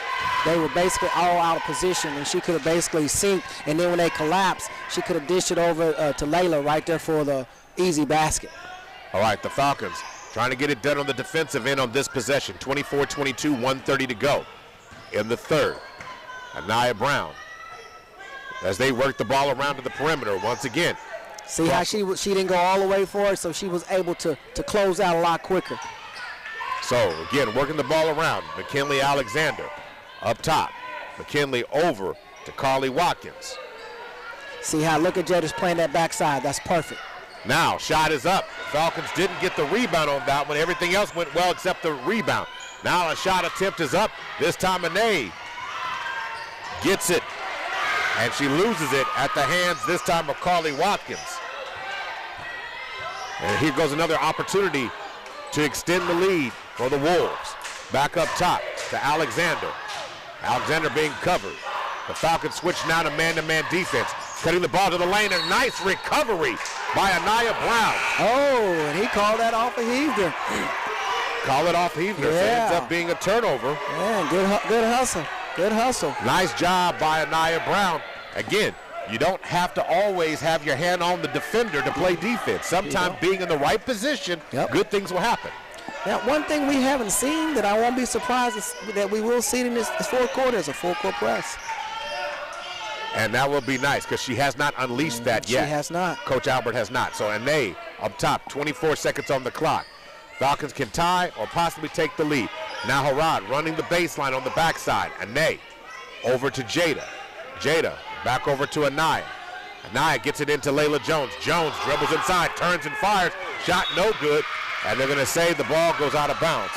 They were basically all out of position, and she could have basically synced, and then when they collapsed, she could have dished it over to Layla right there for the easy basket. All right, the Falcons trying to get it done on the defensive end on this possession. 24-22, 1:30 to go in the third. Anaya Brown, as they work the ball around to the perimeter once again. See how she didn't go all the way for it, so she was able to close out a lot quicker. So, again, working the ball around. McKinley Alexander up top. McKinley over to Carly Watkins. See how, look at Jada's playing that backside. That's perfect. Now, shot is up. Falcons didn't get the rebound on that one. Everything else went well except the rebound. Now a shot attempt is up. This time Ane gets it. And she loses it at the hands this time of Carly Watkins. And here goes another opportunity to extend the lead for the Wolves. Back up top to Alexander. Alexander being covered. The Falcons switch now to man-to-man defense. Cutting the ball to the lane. A nice recovery by Anaya Brown. Oh, and he called that off of Heavner. Call it off Heavner. So it ends up being a turnover. Yeah, good hustle. Good hustle. Nice job by Anaya Brown. Again, you don't have to always have your hand on the defender to play defense. Sometimes being in the right position, good things will happen. Now, one thing we haven't seen that I won't be surprised that we will see in this fourth quarter is a full-court press. And that will be nice because she has not unleashed that yet. She has not. Coach Albert has not. So Ane up top, 24 seconds on the clock. Falcons can tie or possibly take the lead. Now Harad running the baseline on the backside. Ane over to Jada. Jada back over to Anaya. Anaya gets it into Layla Jones. Jones dribbles inside, turns and fires. Shot no good. And they're going to say the ball goes out of bounds.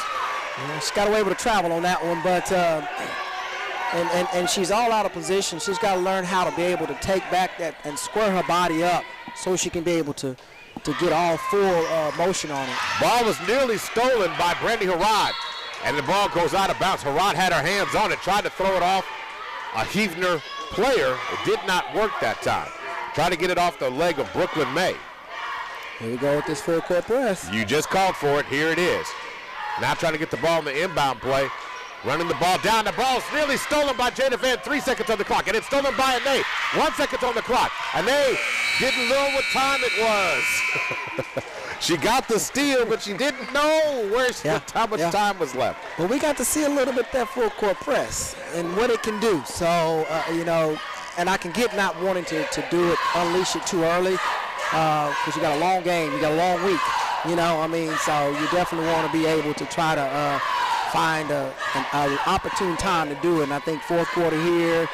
Yeah, she got away with a travel on that one, but and she's all out of position. She's got to learn how to be able to take back that and square her body up so she can be able to get all full motion on it. Ball was nearly stolen by Brandy Harad, and the ball goes out of bounds. Harad had her hands on it, tried to throw it off a Heavner player. It did not work that time. Tried to get it off the leg of Brooklyn May. Here we go with this full-court press. You just called for it. Here it is. Now trying to get the ball in the inbound play. Running the ball down. The ball is nearly stolen by Jada Van. 3 seconds on the clock. And it's stolen by Ane. 1 second on the clock. Ane didn't know what time it was. She got the steal, but she didn't know how much time was left. Well, we got to see a little bit of that full-court press and what it can do. So, and I can get not wanting to do it, unleash it too early. Because you got a long game, you got a long week, so you definitely want to be able to try to find an opportune time to do it. And I think fourth quarter here,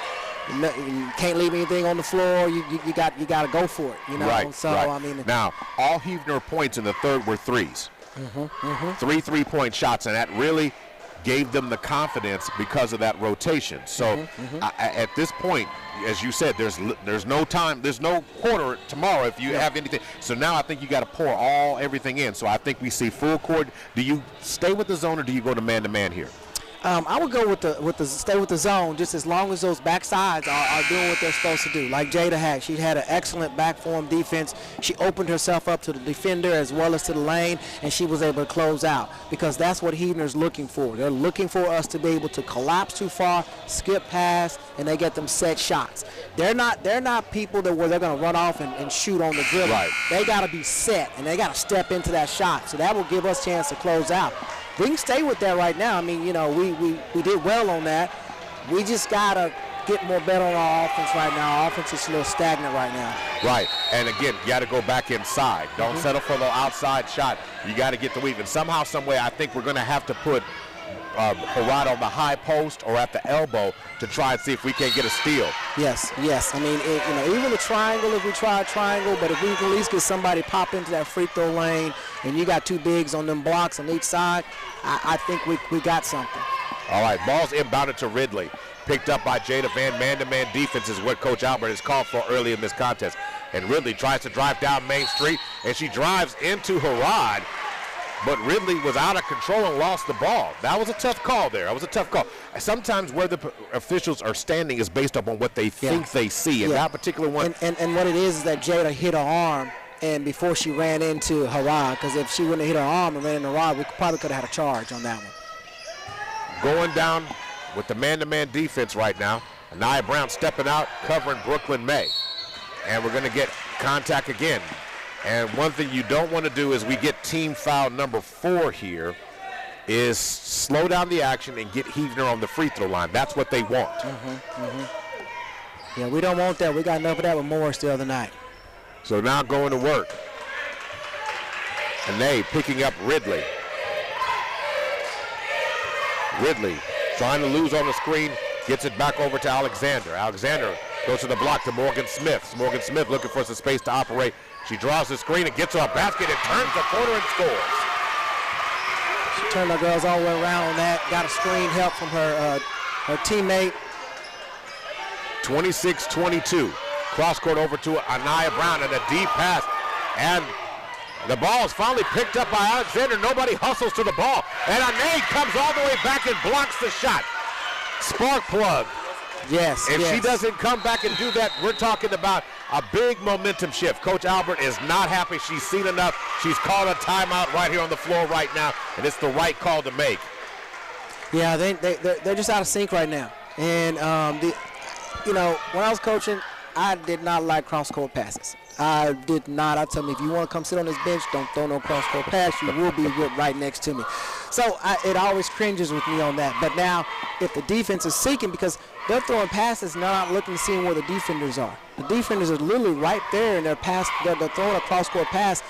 you can't leave anything on the floor. You got to go for it, Right, So right. Now, all Heavner points in the third were threes. 3 3-point shots, and that really gave them the confidence because of that rotation. So at this point, as you said, there's no time, there's no quarter tomorrow if you have anything. So now I think you got to pour everything in. So I think we see full court. Do you stay with the zone or do you go to man here? I would go stay with the zone just as long as those backsides are doing what they're supposed to do. Like Jada had, she had an excellent back form defense. She opened herself up to the defender as well as to the lane, and she was able to close out because that's what Heavner's looking for. They're looking for us to be able to collapse too far, skip past, and they get them set shots. They're not people where they're going to run off and shoot on the dribble. Right. They got to be set, and they got to step into that shot. So that will give us a chance to close out. We can stay with that right now. I mean, we did well on that. We just got to get more better on our offense right now. Our offense is a little stagnant right now. Right. And again, you got to go back inside. Don't settle for the outside shot. You got to get the weave. And somehow, some way, I think we're going to have to put Harrod on the high post or at the elbow to try and see if we can get a steal. Yes. I mean, even the triangle, if we try a triangle, but if we can at least get somebody pop into that free throw lane and you got two bigs on them blocks on each side, I think we got something. All right, ball's inbounded to Ridley. Picked up by Jada Van. Man-to-man defense is what Coach Albert has called for early in this contest. And Ridley tries to drive down Main Street, and she drives into Harrod. But Ridley was out of control and lost the ball. That was a tough call there. That was a tough call. Sometimes where the officials are standing is based upon what they think they see. And that particular one. And what it is that Jada hit her arm and before she ran into Harrod, because if she wouldn't have hit her arm and ran into Harrod, we probably could have had a charge on that one. Going down with the man-to-man defense right now. Anaya Brown stepping out, covering Brooklyn May. And we're going to get contact again. And one thing you don't want to do is we get team foul number 4 here, is slow down the action and get Heavner on the free throw line. That's what they want. Yeah, we don't want that. We got enough of that with Morris the other night. So now going to work. And they picking up Ridley. Ridley trying to lose on the screen, gets it back over to Alexander. Alexander goes to the block to Morgan Smith. Morgan Smith looking for some space to operate. She draws the screen and gets to a basket and turns the corner and scores. She turned the girls all the way around on that. Got a screen help from her teammate. 26-22. Cross court over to Anaya Brown and a deep pass. And the ball is finally picked up by Alexander. Nobody hustles to the ball. And Anaya comes all the way back and blocks the shot. Spark plug. Yes. If she doesn't come back and do that, we're talking about a big momentum shift. Coach Albert is not happy. She's seen enough. She's called a timeout right here on the floor right now, and it's the right call to make. Yeah, they're just out of sync right now. And, when I was coaching, I did not like cross-court passes. I did not. I tell me, if you want to come sit on this bench, don't throw no cross-court pass. You will be whipped right next to me. So it always cringes with me on that. But now, if the defense is seeking, because they're throwing passes, not looking to see where the defenders are. The defenders are literally right there, and they're throwing a cross-court pass,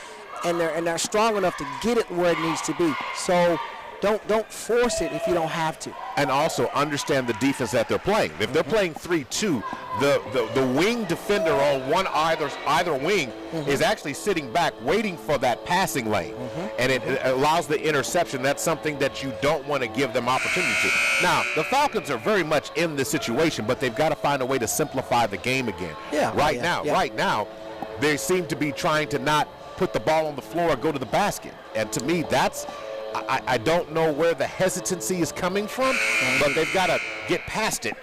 and they're strong enough to get it where it needs to be. So don't force it if you don't have to. And also understand the defense that they're playing. If they're playing 3-2, the wing defender on either wing is actually sitting back waiting for that passing lane. And it allows the interception. That's something that you don't want to give them opportunity to. Now, the Falcons are very much in this situation, but they've got to find a way to simplify the game again. Right now, they seem to be trying to not put the ball on the floor or go to the basket. And to me, that's I don't know where the hesitancy is coming from, but they've got to get past it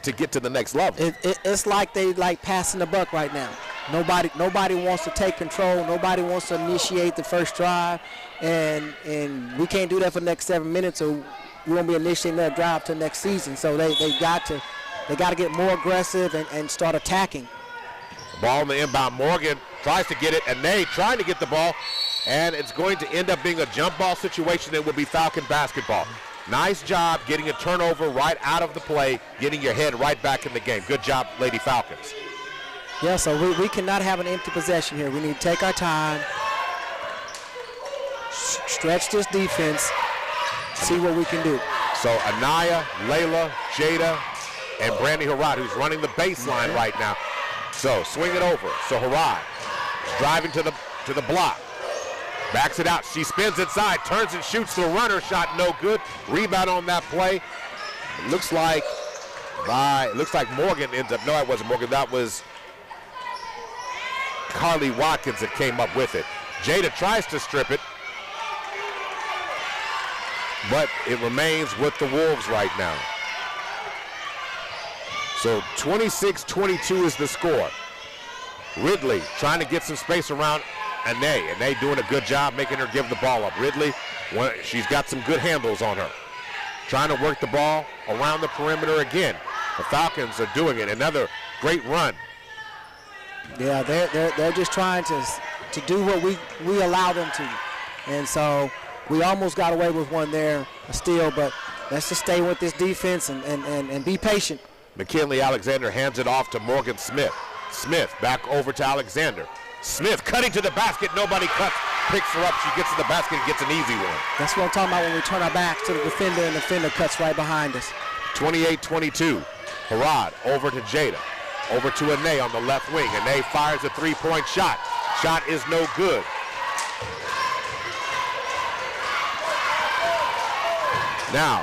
to get to the next level. It's like they like passing the buck right now. Nobody wants to take control. Nobody wants to initiate the first drive, and we can't do that for the next 7 minutes, or we won't be initiating that drive till next season. So they got to get more aggressive and start attacking. Ball in the inbound. Morgan tries to get it, and they trying to get the ball. And it's going to end up being a jump ball situation. It will be Falcon basketball. Nice job getting a turnover right out of the play, getting your head right back in the game. Good job, Lady Falcons. Yeah, so we cannot have an empty possession here. We need to take our time, stretch this defense, see what we can do. So Anaya, Layla, Jada, and Brandy Harrod, who's running the baseline right now. So swing it over. So Harrod is driving to the block. Backs it out. She spins inside, turns and shoots the runner shot. No good. Rebound on that play. It looks like Morgan ends up. No, it wasn't Morgan. That was Carly Watkins that came up with it. Jada tries to strip it, but it remains with the Wolves right now. So 26-22 is the score. Ridley trying to get some space around Anaya doing a good job making her give the ball up. Ridley, she's got some good handles on her. Trying to work the ball around the perimeter again. The Falcons are doing it. Another great run. Yeah, they're just trying to do what we allow them to. And so we almost got away with one there, a steal, but let's just stay with this defense and be patient. McKinley Alexander hands it off to Morgan Smith. Smith back over to Alexander. Smith cutting to the basket. Nobody cuts. picks her up. She gets to the basket and gets an easy one. That's what I'm talking about when we turn our backs to the defender and the defender cuts right behind us. 28-22. Harrod over to Jada. Over to Ane on the left wing. Ane fires a three-point shot. Shot is no good. Now,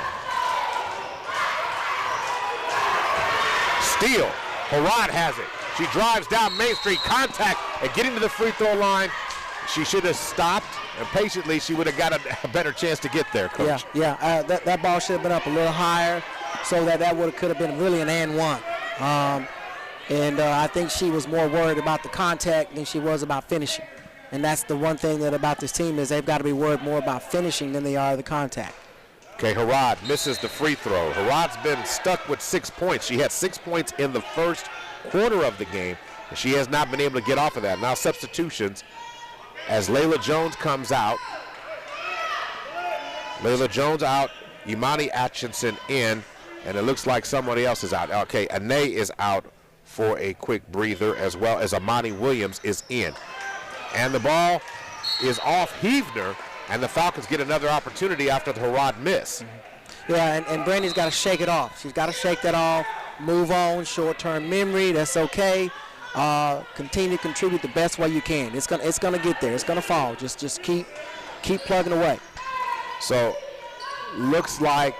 steal. Harrod has it. She drives down Main Street, contact, and getting to the free throw line. She should have stopped, and patiently she would have got a better chance to get there, Coach. Yeah. That ball should have been up a little higher, so that could have been really an and one. And I think she was more worried about the contact than she was about finishing. And that's the one thing that about this team is they've got to be worried more about finishing than they are the contact. Okay, Harrod misses the free throw. Harrod's been stuck with 6 points. She had 6 points in the first quarter of the game, and she has not been able to get off of that. Now substitutions as Layla Jones comes out. Layla Jones out, Imani Atchison in, and it looks like somebody else is out. Okay, Ane is out for a quick breather, as well as Amani Williams is in. And the ball is off Heavner, and the Falcons get another opportunity after the Harrod miss. Yeah, and Brandy's got to shake it off. She's got to shake that off, move on, short-term memory, that's okay. Continue to contribute the best way you can. It's gonna get there. It's gonna fall. Just keep plugging away. So looks like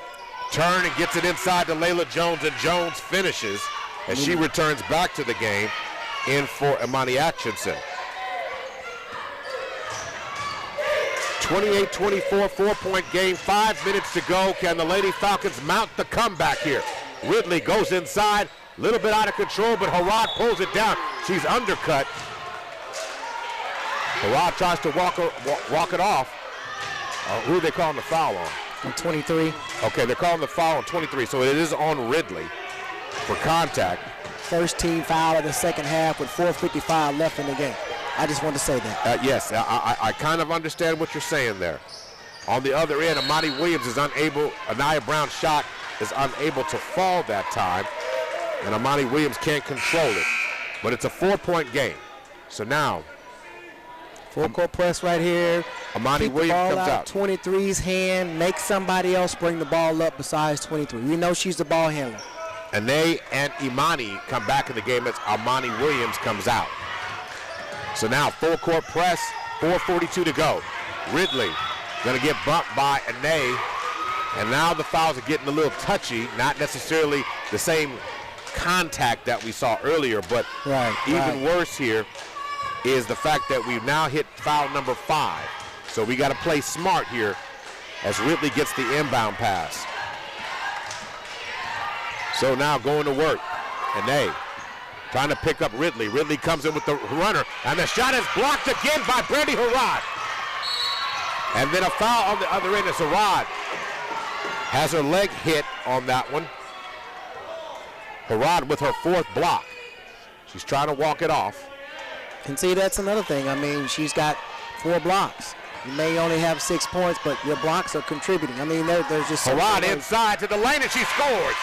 turn and gets it inside to Layla Jones, and Jones finishes as she returns back to the game in for Imani Atchison. 28-24, 4-point game, 5 minutes to go. Can the Lady Falcons mount the comeback here? Ridley goes inside, a little bit out of control, but Harrod pulls it down. She's undercut. Harrod tries to walk it off. Who are they calling the foul on? On 23. Okay, they're calling the foul on 23, so it is on Ridley for contact. First team foul of the second half with 4:55 left in the game. I just wanted to say that. Yes, I kind of understand what you're saying there. On the other end, Amani Williams is unable, Anaya Brown's shot is unable to fall that time, and Amani Williams can't control it. But it's a 4-point game. So now, full court press right here. Amani Keep Williams the ball comes out out. 23's hand, make somebody else bring the ball up besides 23. We know she's the ball handler. Ane and Imani come back in the game as Amani Williams comes out. So now full court press, 4:42 to go. Ridley gonna get bumped by Ane, and now the fouls are getting a little touchy, not necessarily the same contact that we saw earlier, but even worse here is the fact that we've now hit foul number 5. So we gotta play smart here as Ridley gets the inbound pass. So now going to work, Ane trying to pick up Ridley. Ridley comes in with the runner, and the shot is blocked again by Brandy Harrod. And then a foul on the other end as Harrod has her leg hit on that one. Harrod with her 4th block. She's trying to walk it off. And see, that's another thing. I mean, she's got 4 blocks. You may only have 6 points, but your blocks are contributing. I mean, there's just Harrod inside to the lane, and she scores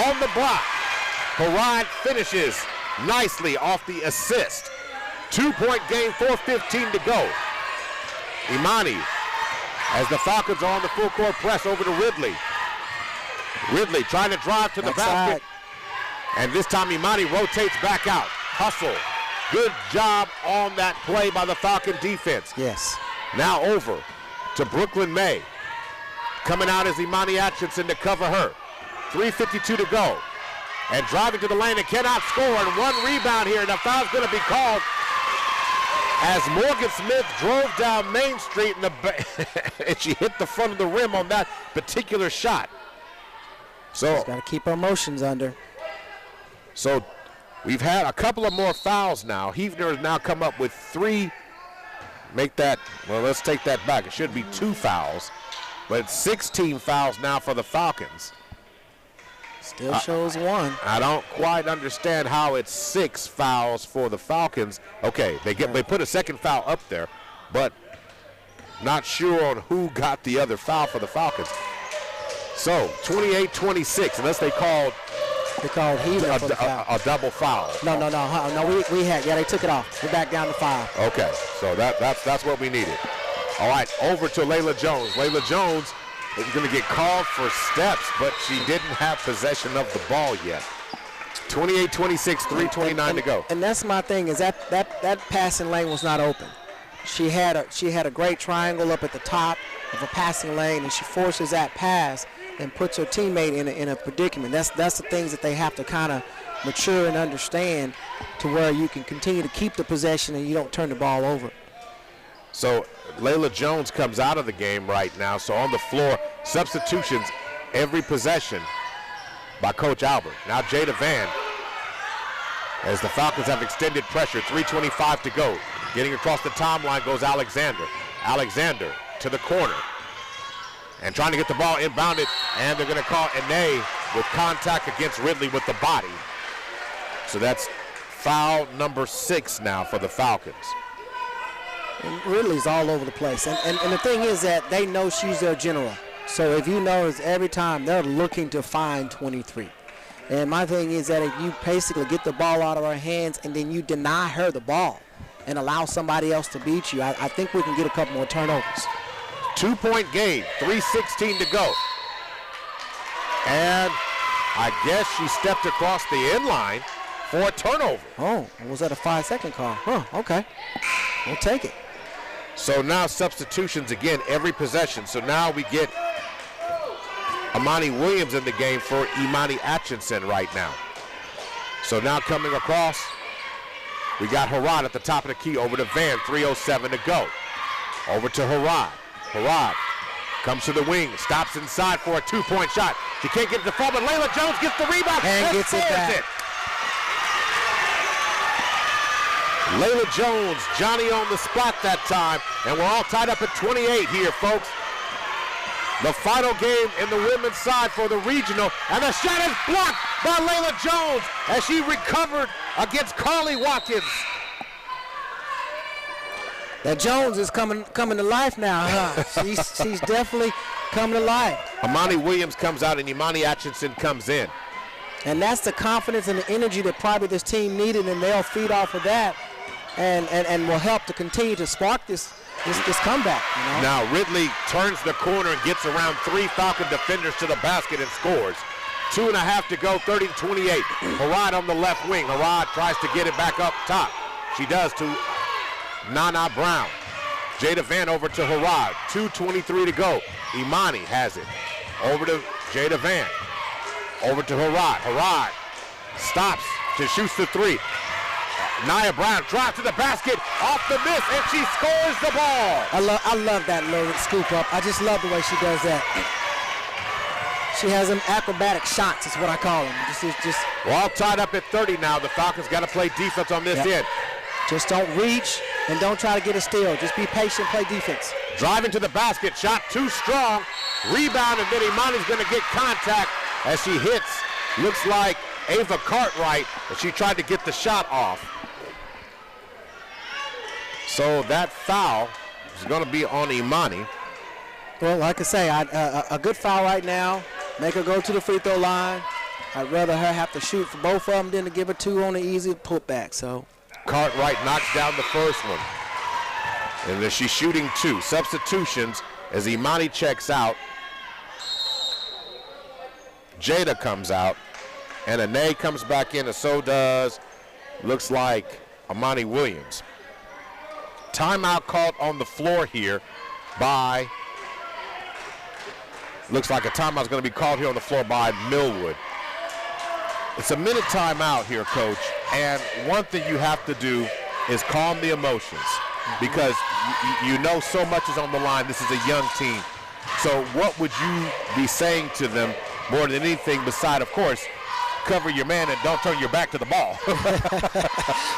on the block. Harrod finishes nicely off the assist. 2-point game, 4:15 to go. Imani, as the Falcons are on the full court press over to Ridley. Ridley trying to drive to the basket. And this time Imani rotates back out. Hustle. Good job on that play by the Falcon defense. Yes. Now over to Brooklyn May. Coming out is Imani Atchison to cover her. 3:52 to go. And driving to the lane and cannot score. And 1 rebound here. And the foul's going to be called as Morgan Smith drove down Main Street and she hit the front of the rim on that particular shot. So got to keep our emotions under. So we've had a couple of more fouls now. Heavner has now come up with 3. Make that, well, let's take that back. It should be 2 fouls. But it's 16 fouls now for the Falcons. Still shows 1. I don't quite understand how it's 6 fouls for the Falcons. Okay, they put a second foul up there, but not sure on who got the other foul for the Falcons. So 28-26, unless they called They called Heavner for the foul. A double foul. No. We had. Yeah, they took it off. We're back down to 5. Okay, so that's what we needed. All right, over to Layla Jones. Layla Jones is going to get called for steps, but she didn't have possession of the ball yet. 28-26, 3:29 to go. And that's my thing is that passing lane was not open. She had a great triangle up at the top of a passing lane, and she forces that pass and puts her teammate in a predicament. That's the things that they have to kind of mature and understand to where you can continue to keep the possession and you don't turn the ball over. So Layla Jones comes out of the game right now. So on the floor, substitutions every possession by Coach Albert. Now Jada Van, as the Falcons have extended pressure, 3:25 to go. Getting across the timeline goes Alexander. Alexander to the corner. And trying to get the ball inbounded, and they're going to call Ene with contact against Ridley with the body. So that's foul number 6 now for the Falcons. And Ridley's all over the place. And the thing is that they know she's their general. So if you notice, every time they're looking to find 23. And my thing is that if you basically get the ball out of her hands and then you deny her the ball and allow somebody else to beat you, I think we can get a couple more turnovers. 2-point game, 3:16 to go. And I guess she stepped across the end line for a turnover. Oh, was that a 5-second call? Huh, okay. We'll take it. So now substitutions again every possession. So now we get Imani Williams in the game for Imani Atchison right now. So now coming across, we got Harad at the top of the key over to Van, 3:07 to go. Over to Harad. Harad comes to the wing, stops inside for a 2-point shot. She can't get it to fall, but Layla Jones gets the rebound and gets it back. Layla Jones, Johnny on the spot that time, and we're all tied up at 28 here, folks. The final game in the women's side for the regional, and the shot is blocked by Layla Jones as she recovered against Carly Watkins. That Jones is coming to life now, huh? she's definitely coming to life. Imani Williams comes out and Imani Atchison comes in. And that's the confidence and the energy that probably this team needed, and they'll feed off of that and will help to continue to spark this comeback. You know? Now Ridley turns the corner and gets around 3 Falcon defenders to the basket and scores. 2.5 to go, 30-28. Harad on the left wing. Harad tries to get it back up top. She does to Nana Brown. Jada Van over to Harad. 2:23 to go. Imani has it. Over to Jada Van. Over to Harad. Harad stops to shoot the 3. Nia Brown drives to the basket, off the miss, and she scores the ball. I love that little scoop up. I just love the way she does that. She has them acrobatic shots, is what I call them. We're all tied up at 30 now. The Falcons got to play defense on this end. Just don't reach and don't try to get a steal. Just be patient, play defense. Driving to the basket, shot too strong. Rebound, and then Imani's going to get contact as she hits. Looks like Ava Cartwright, but she tried to get the shot off. So that foul is going to be on Imani. Well, like I say, a good foul right now. Make her go to the free throw line. I'd rather her have to shoot for both of them than to give her 2 on the easy putback. So Cartwright knocks down the first one. And then she's shooting 2. Substitutions as Imani checks out. Jada comes out. And Ane comes back in, and so does, looks like, Imani Williams. Timeout called on the floor here by, looks like a timeout's going to be called here on the floor by Millwood. It's a minute timeout here, Coach, and one thing you have to do is calm the emotions because you know so much is on the line. This is a young team. So what would you be saying to them more than anything beside, of course, cover your man and don't turn your back to the ball?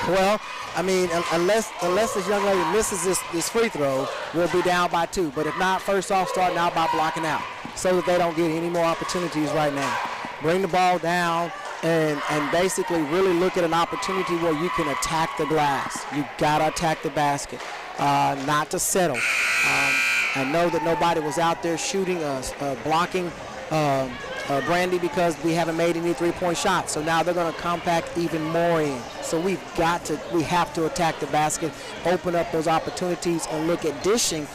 Well, I mean, unless this young lady misses this free throw, we'll be down by 2. But if not, first off, starting out by blocking out so that they don't get any more opportunities right now. Bring the ball down and basically really look at an opportunity where you can attack the glass. You got to attack the basket, not to settle. I know that nobody was out there shooting us, blocking Brandy, because we haven't made any three-point shots. So now they're going to compact even more in. So we have to attack the basket, open up those opportunities, and look at dishing,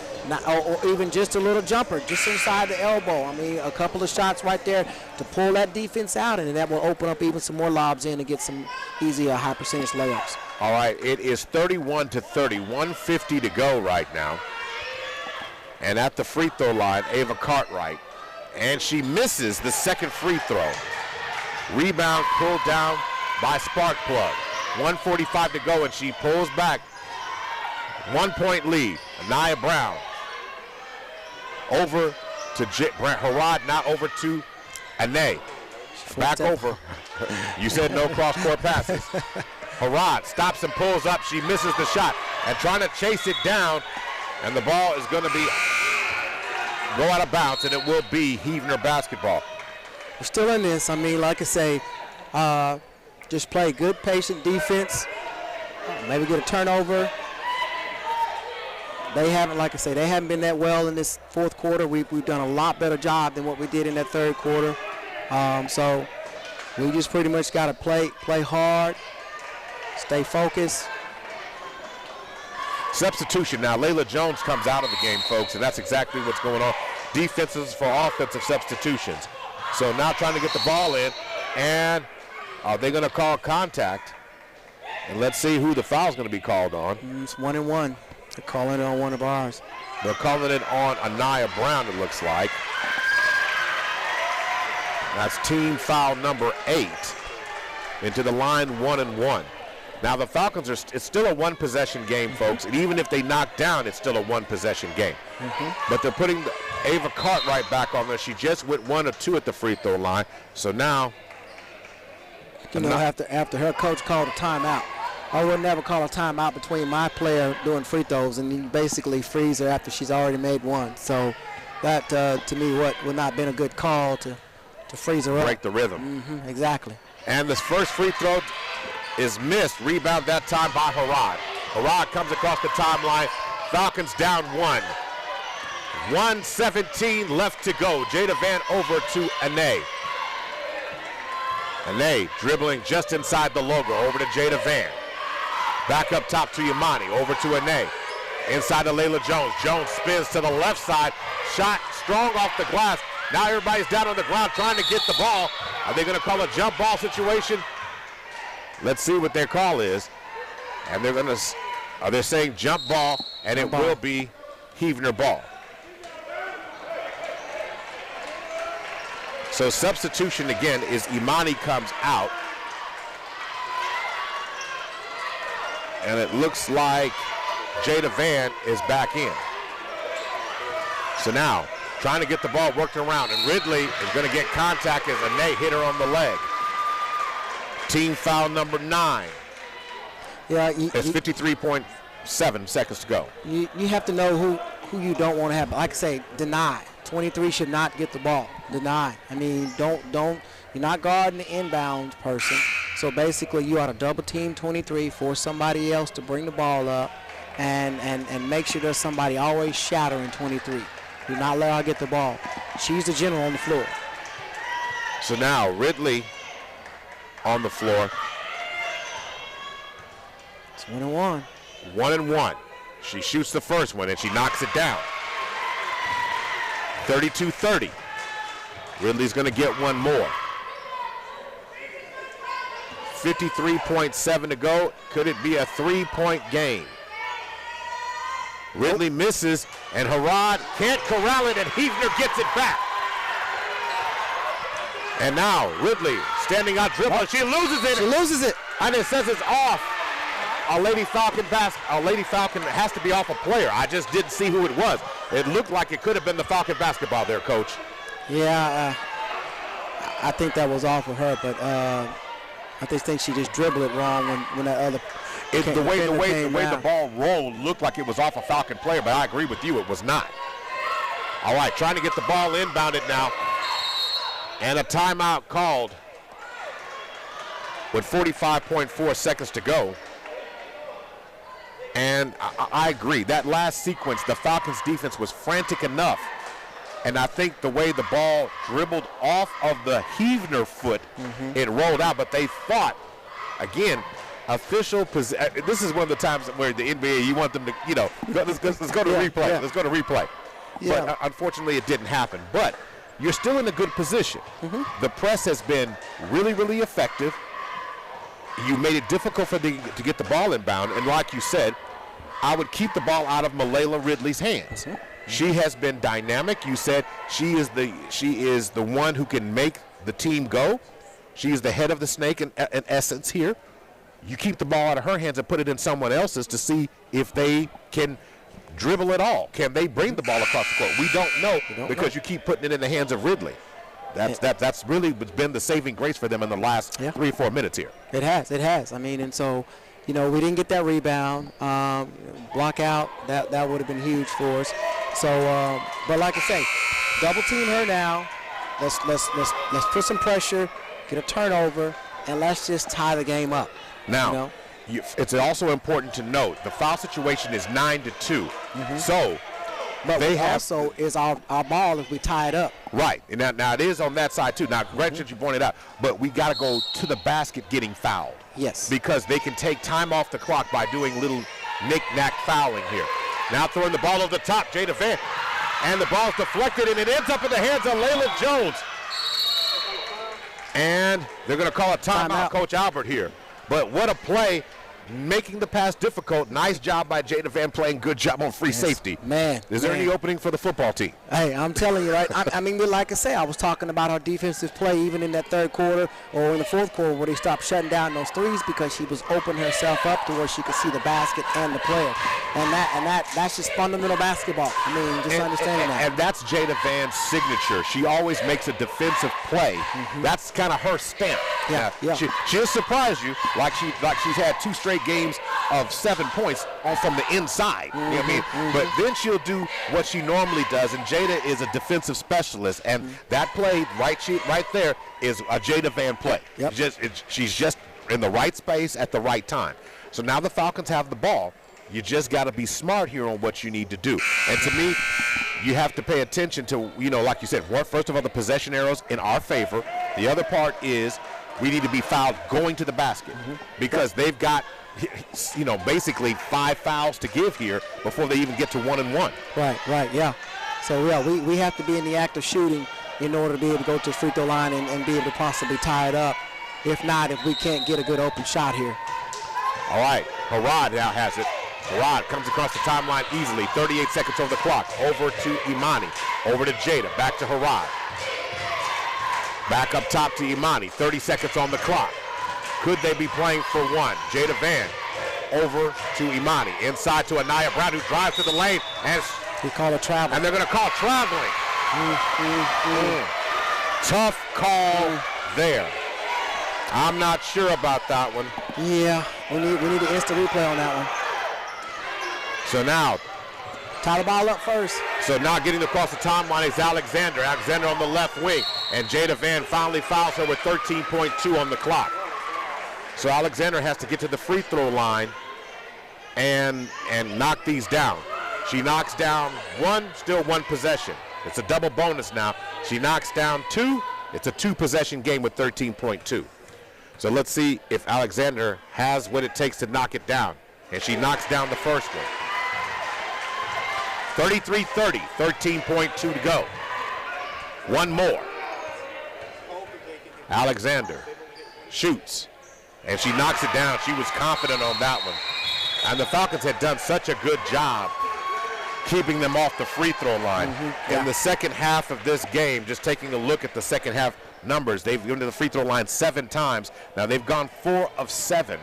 or even just a little jumper, just inside the elbow. I mean, a couple of shots right there to pull that defense out, and that will open up even some more lobs in and get some easy high percentage layups. All right, it is 31-30, 1:50 to go right now. And at the free throw line, Ava Cartwright. And she misses the second free throw. Rebound pulled down by Sparkplug. 1:45 to go, and she pulls back. 1 point lead. Anaya Brown. Over to Harad, now over to Ane. Back over. You said no cross-court passes. Harad stops and pulls up. She misses the shot and trying to chase it down. And the ball is going to go out of bounds, and it will be Heavner basketball. We're still in this. I mean, like I say, just play good, patient defense. Maybe get a turnover. They haven't, like I say, they haven't been that well in this fourth quarter. We've done a lot better job than what we did in that third quarter. So we just pretty much got to play hard, stay focused. Substitution now. Layla Jones comes out of the game, folks, and that's exactly what's going on. Defenses for offensive substitutions. So now trying to get the ball in, and are they going to call contact? And let's see who the foul's going to be called on. It's 1-1. They're calling it on one of ours. They're calling it on Anaya Brown, it looks like. That's team foul number 8. Into the line, 1-1. Now the Falcons it's still a one-possession game, folks. And even if they knock down, it's still a one-possession game. But they're putting Ava Cartwright back on there. She just went 1 or 2 at the free throw line. So now, after her coach called a timeout, I would never call a timeout between my player doing free throws and you basically freeze her after she's already made one. So that, to me, would not have been a good call to freeze her up. Break the rhythm. Exactly. And this first free throw is missed. Rebound that time by Harad. Harad comes across the timeline. Falcons down 1. 1:17 left to go. Jada Van over to Ane. Ane dribbling just inside the logo over to Jada Van. Back up top to Yamani, over to Ane. Inside to Layla Jones. Jones spins to the left side. Shot strong off the glass. Now everybody's down on the ground trying to get the ball. Are they going to call a jump ball situation? Let's see what their call is. And they're saying jump ball, and it will be Heavner ball. So substitution again is Imani comes out. And it looks like Jada Van is back in. So now, trying to get the ball worked around, and Ridley is going to get contact as Ane hit her on the leg. Team foul number 9. Yeah, There's 53.7 seconds to go. You have to know who you don't want to have. Like I say, deny. 23 should not get the ball. Deny. I mean, don't. You're not guarding the inbound person. So basically, you ought to double team 23, force somebody else to bring the ball up, and make sure there's somebody always shadowing 23. Do not let her get the ball. She's the general on the floor. So now Ridley on the floor. It's 1-1. 1-1. She shoots the first one and she knocks it down. 32-30. Ridley's going to get one more. 53.7 to go. Could it be a 3-point game? Ridley misses, and Harad can't corral it, and Heavner gets it back. And now Ridley standing out dribbling. She loses it. She loses it. And it says it's off. A Lady Falcon has to be off a player. I just didn't see who it was. It looked like it could have been the Falcon basketball there, Coach. Yeah, I think that was off of her, but I just think she just dribbled it wrong when that other. The way the ball rolled looked like it was off a Falcon player, but I agree with you, it was not. All right, trying to get the ball inbounded now. And a timeout called with 45.4 seconds to go. And I agree, that last sequence, the Falcons defense was frantic enough And I think the way the ball dribbled off of the Heavner foot, it rolled out. But they thought, again, this is one of the times where the NBA, you want them to, let's go to replay. Yeah. Let's go to replay. Yeah. But unfortunately, it didn't happen. But you're still in a good position. The press has been really, really effective. You made it difficult for them to get the ball inbound. And like you said, I would keep the ball out of Malayla Ridley's hands. She has been dynamic. You said she is the one who can make the team go. She is the head of the snake in essence here. You keep the ball out of her hands and put it in someone else's to see if they can dribble at all. Can they bring the ball across the court? We don't know because you keep putting it in the hands of Ridley. That's really been the saving grace for them in the last 3 or 4 minutes here. It has. I mean, and so, we didn't get that rebound. Block out, that would have been huge for us. So, but like I say, double team her now. Let's put some pressure, get a turnover, and let's just tie the game up. Now, it's also important to note the foul situation is 9-2. So, but they also is our ball if we tie it up. Right. And now it is on that side too. Now, granted, you pointed out, but we got to go to the basket getting fouled. Yes. Because they can take time off the clock by doing little knick-knack fouling here. Now throwing the ball over the top, Jada Van. And the ball's deflected, and it ends up in the hands of Layla Jones. And they're going to call a timeout, Coach Albert here. But what a play, making the pass difficult. Nice job by Jada Van, playing good job on free safety. Is there any opening for the football team? Hey, I'm telling you, right? I mean, like I say, I was talking about our defensive play even in that third quarter or in the fourth quarter where they stopped shutting down those threes because she was opening herself up to where she could see the basket and the player. And that's just fundamental basketball. I mean, just understanding that. And that's Jada Van's signature. She always makes a defensive play. That's kind of her stamp. She'll surprise you like she's had 2 straight games of 7 points from the inside. You know what I mean? But then she'll do what she normally does, and Jada is a defensive specialist, and that play right there is a Jada Van play. She's just in the right space at the right time. So now the Falcons have the ball. You just got to be smart here on what you need to do. And to me, you have to pay attention to, like you said, first of all, the possession arrows in our favor. The other part is we need to be fouled going to the basket because they've got, basically 5 fouls to give here before they even get to 1-1. Right, yeah. So, we have to be in the act of shooting in order to be able to go to the free throw line and be able to possibly tie it up. If not, if we can't get a good open shot here. All right, Harad now has it. Harad comes across the timeline easily. 38 seconds on the clock. Over to Imani. Over to Jada. Back to Harad. Back up top to Imani. 30 seconds on the clock. Could they be playing for one? Jada Van over to Imani. Inside to Anaya Brown, who drives to the lane. And we call it traveling. And they're going to call traveling. Tough call there. I'm not sure about that one. Yeah, we need an instant replay on that one. So now, tie the ball up first. So now getting across the timeline is Alexander. Alexander on the left wing. And Jada Van finally fouls her with 13.2 on the clock. So Alexander has to get to the free throw line and knock these down. She knocks down 1, still 1 possession. It's a double bonus now. She knocks down 2. It's a 2-possession game with 13.2. So let's see if Alexander has what it takes to knock it down. And she knocks down the first one. 33-30, 13.2 to go. One more. Alexander shoots, and she knocks it down. She was confident on that one. And the Falcons had done such a good job keeping them off the free throw line. In the second half of this game, just taking a look at the second half numbers, they've gone to the free throw line 7 times. Now they've gone 4 of 7,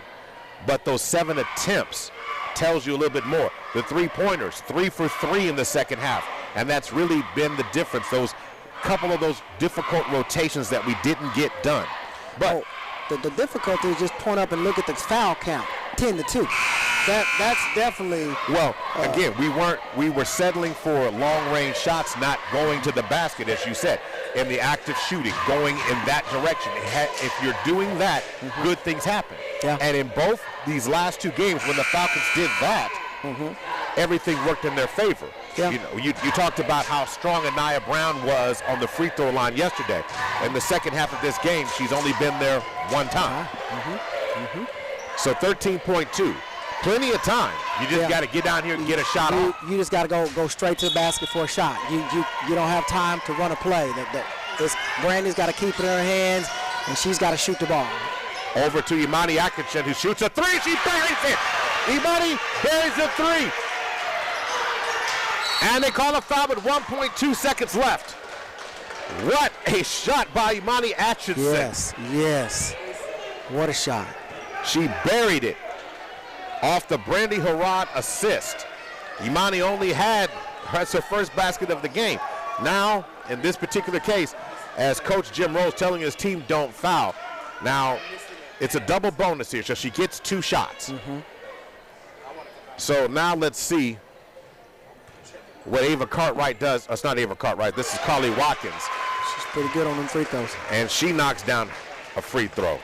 but those 7 attempts tells you a little bit more. The 3-pointers, 3 for 3 in the second half, and that's really been the difference. Those couple of those difficult rotations that we didn't get done. But the difficulty is just point up and look at the foul count, 10-2. That's definitely. Well, again, we were settling for long-range shots, not going to the basket, as you said, in the act of shooting, going in that direction. If you're doing that, good things happen. And in both these last 2 games, when the Falcons did that, everything worked in their favor. Yeah. You talked about how strong Anaya Brown was on the free throw line yesterday. In the second half of this game, she's only been there one time. So 13.2. Plenty of time. You just got to get down here and get a shot off. You just got to go straight to the basket for a shot. You don't have time to run a play. Brandy's got to keep it in her hands, and she's got to shoot the ball. Over to Imani Atkinson, who shoots a three. She buries it. Imani buries a three. And they call a foul with 1.2 seconds left. What a shot by Imani Atkinson. Yes. What a shot. She buried it off the Brandy Harrod assist. Imani only has her first basket of the game. Now, in this particular case, as Coach Jim Rose telling his team don't foul, now it's a double bonus here, so she gets 2 shots. So now let's see what Ava Cartwright does. It's not Ava Cartwright. This is Carly Watkins. She's pretty good on them free throws. And she knocks down a free throw.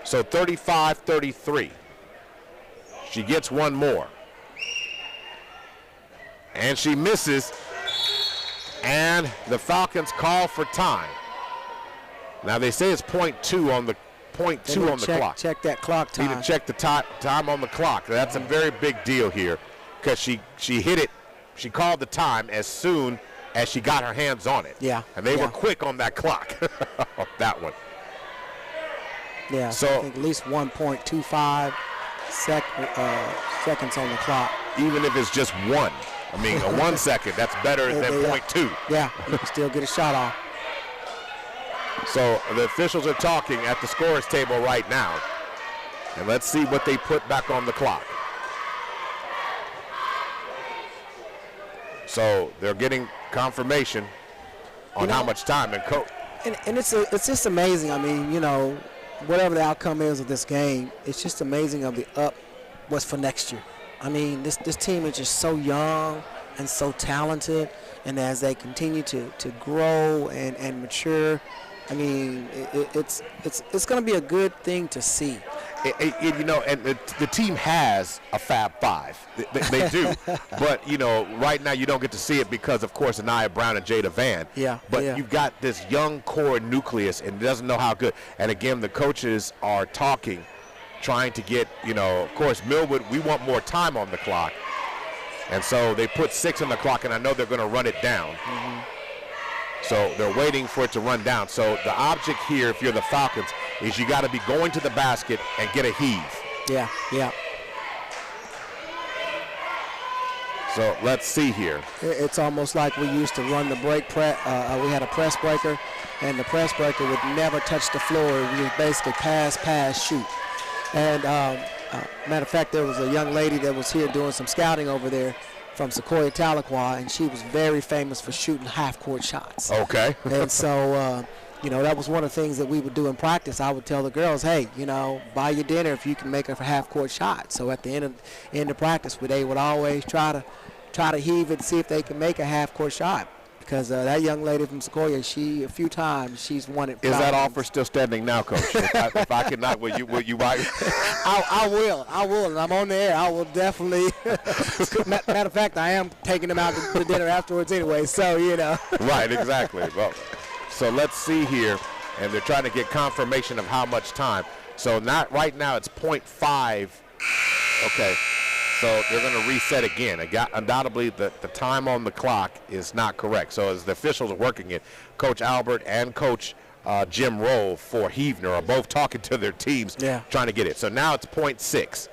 So 35-33. She gets one more. And she misses. And the Falcons call for time. Now they say it's .2 on the clock. Check that clock time. Need to check the time on the clock. That's a very big deal here because she hit it. She called the time as soon as she got her hands on it. Yeah. And they were quick on that clock. That one. Yeah. So I think at least 1.25 seconds on the clock. Even if it's just one. I mean, a 1 second, that's better than .2. Yeah, you can still get a shot off. So the officials are talking at the scorer's table right now. And let's see what they put back on the clock. So they're getting confirmation on how much time. And it's just amazing. I mean, whatever the outcome is of this game, it's just amazing of what's for next year. I mean, this team is just so young and so talented, and as they continue to grow and mature, I mean, it's going to be a good thing to see. And the team has a Fab Five. They do. But, right now you don't get to see it because, of course, Anaya Brown and Jada Van. Yeah. But you've got this young core nucleus, and it doesn't know how good. And, again, the coaches are talking, trying to get, of course, Millwood, we want more time on the clock. And so they put 6 on the clock, and I know they're going to run it down. So they're waiting for it to run down. So the object here, if you're the Falcons, is you got to be going to the basket and get a heave. Yeah. So let's see here. It's almost like we used to run the break press. We had a press breaker, and the press breaker would never touch the floor. We would basically pass, shoot. And matter of fact, there was a young lady that was here doing some scouting over there from Sequoia Tahlequah, and she was very famous for shooting half-court shots. Okay. And so, that was one of the things that we would do in practice. I would tell the girls, hey, buy your dinner if you can make a half-court shot. So at the end of practice, they would always try to heave it and see if they can make a half-court shot. Because that young lady from Sequoia, a few times she's won it. Is that offer still standing now, Coach? if I cannot, will you buy it? I will, and I'm on the air. I will definitely. Matter of fact, I am taking them out to dinner afterwards anyway, so Right, exactly. Well, so let's see here, and they're trying to get confirmation of how much time. So not right now, it's .5. Okay. So they're going to reset again. Undoubtedly, the time on the clock is not correct. So as the officials are working it, Coach Albert and Coach Jim Rowe for Heavner are both talking to their teams, trying to get it. So now it's .6.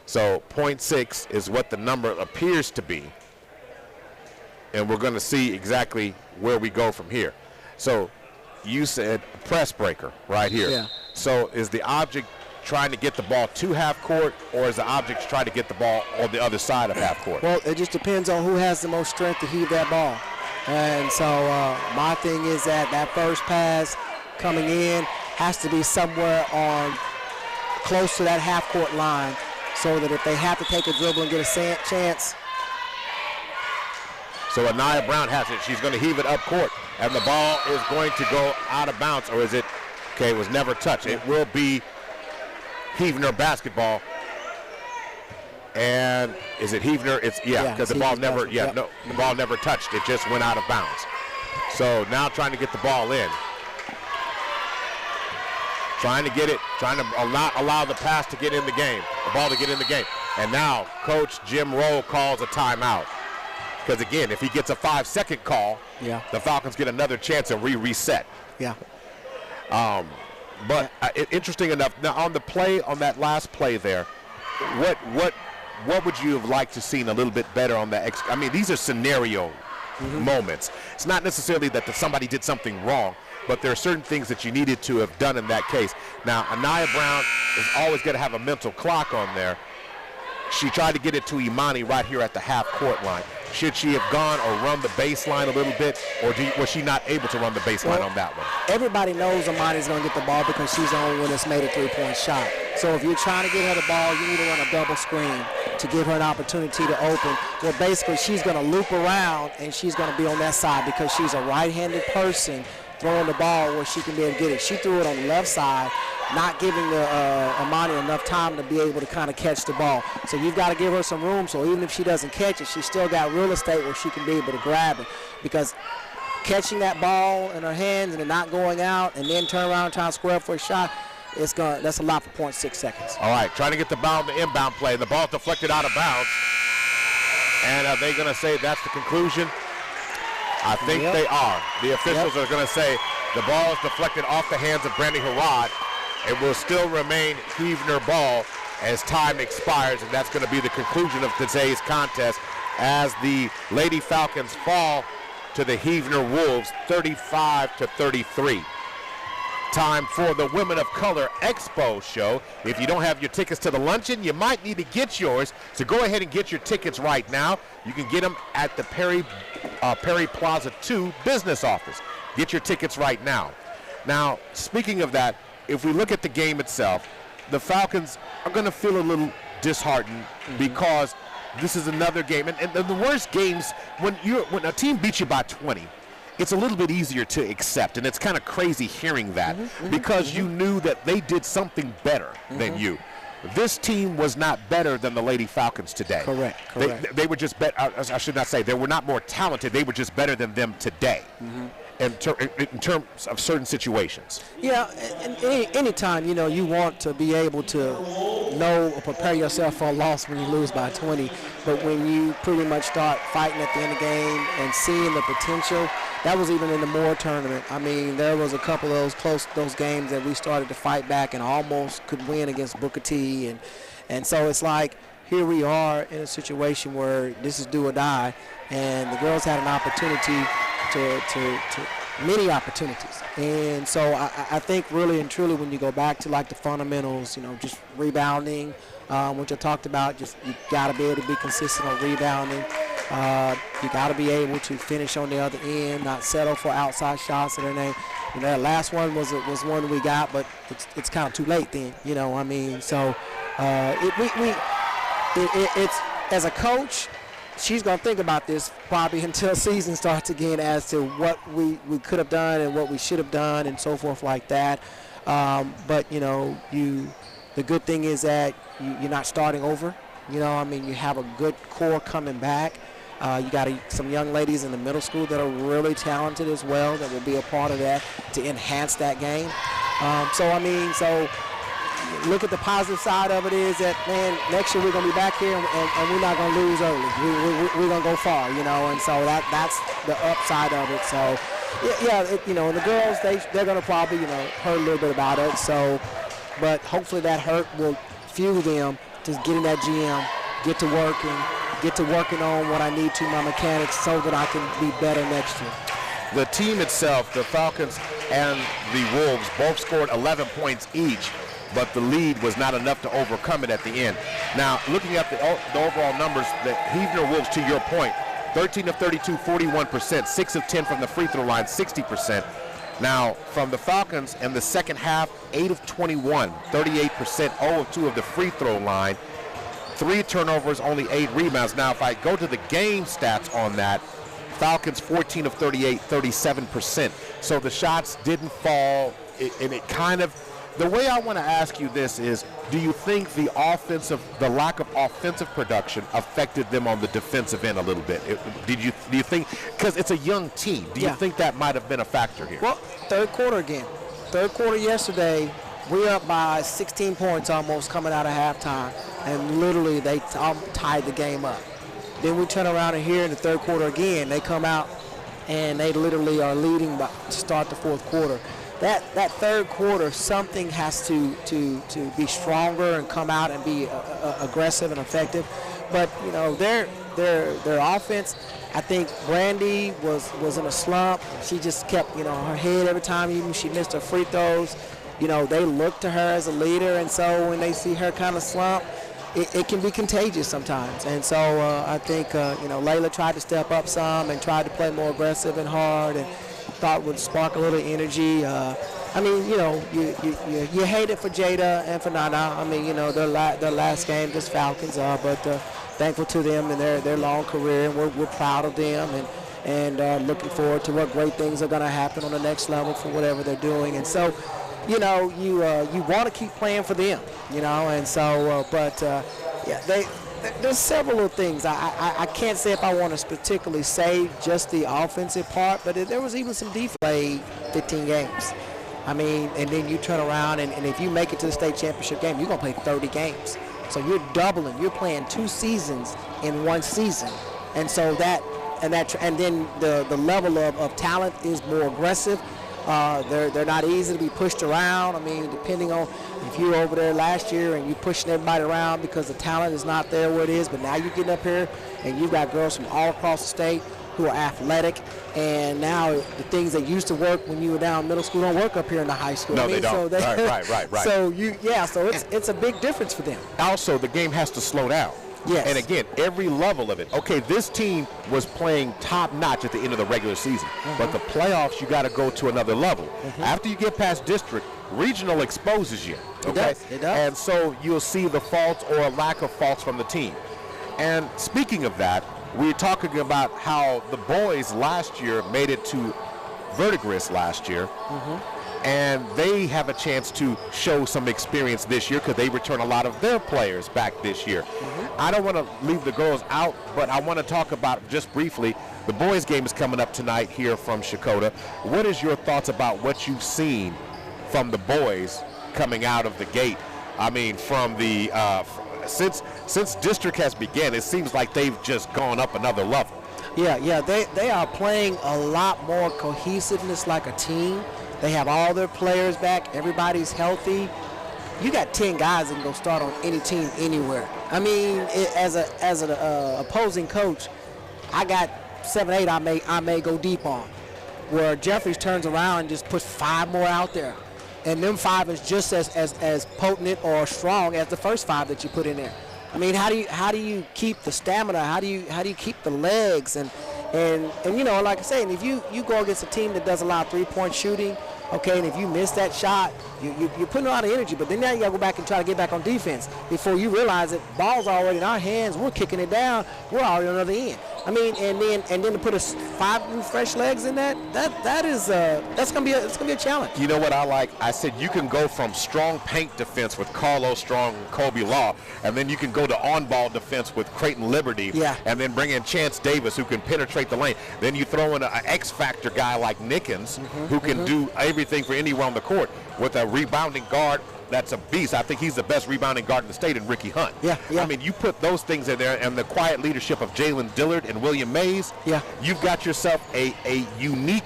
So .6 is what the number appears to be. And we're going to see exactly where we go from here. So you said press breaker right here. Yeah. So is the object trying to get the ball to half court, or is the object trying to get the ball on the other side of half court? Well, it just depends on who has the most strength to heave that ball. And so my thing is that first pass coming in has to be somewhere on close to that half court line, so that if they have to take a dribble and get a chance. So Anaya Brown has it. She's going to heave it up court, and the ball is going to go out of bounds, or is it? Okay, it was never touched. It will be Heavner basketball. And is it Heavner? It's because the ball never, the ball never touched. It just went out of bounds. So now trying to get the ball in. Trying to get it, trying to not allow the pass to get in the game, the ball to get in the game. And now Coach Jim Rowe calls a timeout. Because again, if he gets a 5-second call, the Falcons get another chance and reset. Yeah. But interesting enough, now on that last play there, what would you have liked to seen a little bit better on that? I mean, these are scenario moments. It's not necessarily that somebody did something wrong, but there are certain things that you needed to have done in that case. Now, Anaya Brown is always going to have a mental clock on there. She tried to get it to Imani right here at the half-court line. Should she have gone or run the baseline a little bit, or was she not able to run the baseline on that one? Everybody knows Imani's going to get the ball because she's the only one that's made a three-point shot. So if you're trying to get her the ball, you need to run a double screen to give her an opportunity to open. Well, basically, she's going to loop around, and she's going to be on that side because she's a right-handed person throwing the ball where she can be able to get it. She threw it on the left side, not giving Imani enough time to be able to kind of catch the ball. So you've got to give her some room, so even if she doesn't catch it, she's still got real estate where she can be able to grab it. Because catching that ball in her hands and then not going out and then turn around and try to square up for a shot, that's a lot for 0.6 seconds. All right, trying to get the inbound play. The ball deflected out of bounds. And are they going to say that's the conclusion? I think they are. The officials are going to say the ball is deflected off the hands of Brandy Harrod. It will still remain Heavner ball as time expires, and that's going to be the conclusion of today's contest as the Lady Falcons fall to the Heavner Wolves 35-33. Time for the Women of Color Expo show. If you don't have your tickets to the luncheon, you might need to get yours. So go ahead and get your tickets right now. You can get them at the Perry Plaza 2 business office. Get your tickets right now. Now, speaking of that, if we look at the game itself, the Falcons are going to feel a little disheartened because this is another game. And the worst games, when a team beats you by 20, it's a little bit easier to accept, and it's kind of crazy hearing that because you knew that they did something better than you. This team was not better than the Lady Falcons today. Correct. They were just better. I should not say they were not more talented. They were just better than them today in terms of certain situations. Yeah, and anytime, you want to be able to know or prepare yourself for a loss when you lose by 20, but when you pretty much start fighting at the end of the game and seeing the potential, that was even in the Moore tournament. I mean, there was a couple of those games that we started to fight back and almost could win against Booker T. And so it's like, here we are in a situation where this is do or die, and the girls had an opportunity to many opportunities. And so I think really and truly when you go back to like the fundamentals, just rebounding, which I talked about, just you got to be able to be consistent on rebounding. You got to be able to finish on the other end, not settle for outside shots. And that last one was one we got, but it's kind of too late then. So it's as a coach, she's going to think about this probably until season starts again as to what we could have done and what we should have done and so forth like that. But the good thing is that you're not starting over. You have a good core coming back. You got some young ladies in the middle school that are really talented as well that will be a part of that to enhance that game. So look at the positive side of it is that, man, next year we're going to be back here and we're not going to lose early. We're going to go far, and so that's the upside of it. So, and the girls, they're going to probably, hurt a little bit about it. So, but hopefully that hurt will fuel them to get in that gym, get to working on what I need to, my mechanics, so that I can be better next year. The team itself, the Falcons and the Wolves, both scored 11 points each, but the lead was not enough to overcome it at the end. Now, looking at the overall numbers, the Heavner Wolves, to your point, 13 of 32, 41%, 6 of 10 from the free throw line, 60%. Now, from the Falcons in the second half, 8 of 21, 38%, 0 of 2 of the free throw line, 3 turnovers, only 8 rebounds. Now, if I go to the game stats on that, Falcons 14 of 38, 37%. So the shots didn't fall, and it kind of The way I want to ask you this is, do you think the lack of offensive production affected them on the defensive end a little bit? Do you think, because it's a young team, do you think that might have been a factor here? Well, third quarter again. Third quarter yesterday, we're up by 16 points almost coming out of halftime, and literally they tied the game up. Then we turn around and here in the third quarter again, they come out and they literally are leading to start the fourth quarter. That third quarter, something has to be stronger and come out and be aggressive and effective. But you know, their offense, I think Brandy was in a slump. She just kept, you know, her head every time, even she missed her free throws. You know, they look to her as a leader, and so when they see her kind of slump, it can be contagious sometimes. And so I think, you know, Layla tried to step up some and tried to play more aggressive and hard, and thought would spark a little energy. I mean, you know, you hate it for Jada and for Nana. I mean, you know, their last game, just Falcons, but thankful to them and their long career, and we're proud of them, and looking forward to what great things are going to happen on the next level for whatever they're doing. And so, you know, you want to keep playing for them, you know, and so, yeah, there's several little things. I can't say if I want to particularly say just the offensive part, but there was even some defense. Played 15 games. I mean, and then you turn around, and if you make it to the state championship game, you're going to play 30 games. So you're doubling. You're playing 2 seasons in 1 season. And so and then the level of talent is more aggressive. They're not easy to be pushed around. I mean, depending on if you were over there last year and you're pushing everybody around because the talent is not there where it is, but now you're getting up here and you've got girls from all across the state who are athletic, and now the things that used to work when you were down in middle school don't work up here in the high school. No, they don't. So right. So it's a big difference for them. Also, the game has to slow down. Yes. And again, every level of it. Okay, this team was playing top notch at the end of the regular season, but the playoffs, you got to go to another level. After you get past district, regional exposes you. Okay, it does. And so you'll see the faults or a lack of faults from the team. And speaking of that, we're talking about how the boys last year made it to Verdigris last year. And they have a chance to show some experience this year because they return a lot of their players back this year. I don't want to leave the girls out, but I want to talk about just briefly, the boys game is coming up tonight here from Shakota. What is your thoughts about what you've seen from the boys coming out of the gate? I mean, from the since district has begun, it seems like they've just gone up another level. Yeah, they are playing a lot more cohesiveness like a team. They have all their players back. Everybody's healthy. You got 10 guys that can go start on any team anywhere. I mean, as an opposing coach, I got 7, 8 I may go deep on. Where Jeffries turns around and just puts 5 more out there. And them 5 is just as potent or strong as the first 5 that you put in there. I mean, how do you keep the stamina? How do you keep the legs? And you know, like I say, and if you go against a team that does a lot of 3-point shooting, okay, and if you miss that shot, you're putting a lot of energy, but then now you got to go back and try to get back on defense before you realize that ball's already in our hands, we're kicking it down, we're already on the other end. I mean, and then to put 5 new fresh legs in that's gonna be a challenge. You know what I like? I said you can go from strong paint defense with Carlos Strong and Kobe Law, and then you can go to on-ball defense with Creighton Liberty, and then bring in Chance Davis who can penetrate the lane. Then you throw in an X-factor guy like Nickens who can do everything for anyone on the court with a rebounding guard that's a beast. I think he's the best rebounding guard in the state in Ricky Hunt. Yeah. I mean, you put those things in there and the quiet leadership of Jalen Dillard and William Mays, you've got yourself a unique,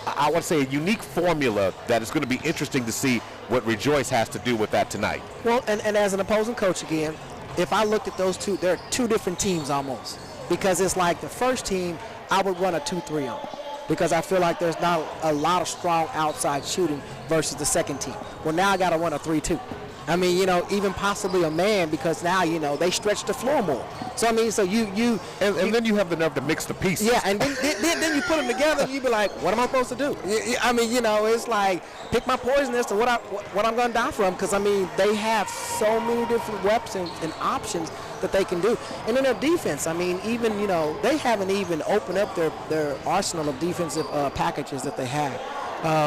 I want to say a unique formula that is going to be interesting to see what Rejoice has to do with that tonight. Well, and as an opposing coach again, if I looked at those two, they're 2 different teams almost. Because it's like the first team, I would run a 2-3 on. Because I feel like there's not a lot of strong outside shooting versus the second team. Well, now I got to run a 3-2. I mean, you know, even possibly a man, because now, you know, they stretch the floor more. So, I mean, so you then you have the nerve to mix the pieces. Yeah, and then you put them together and you be like, what am I supposed to do? I mean, you know, it's like pick my poison as to what I'm going to die from, because, I mean, they have so many different weapons and options that they can do. And in their defense, I mean, even, you know, they haven't even opened up their arsenal of defensive packages that they have.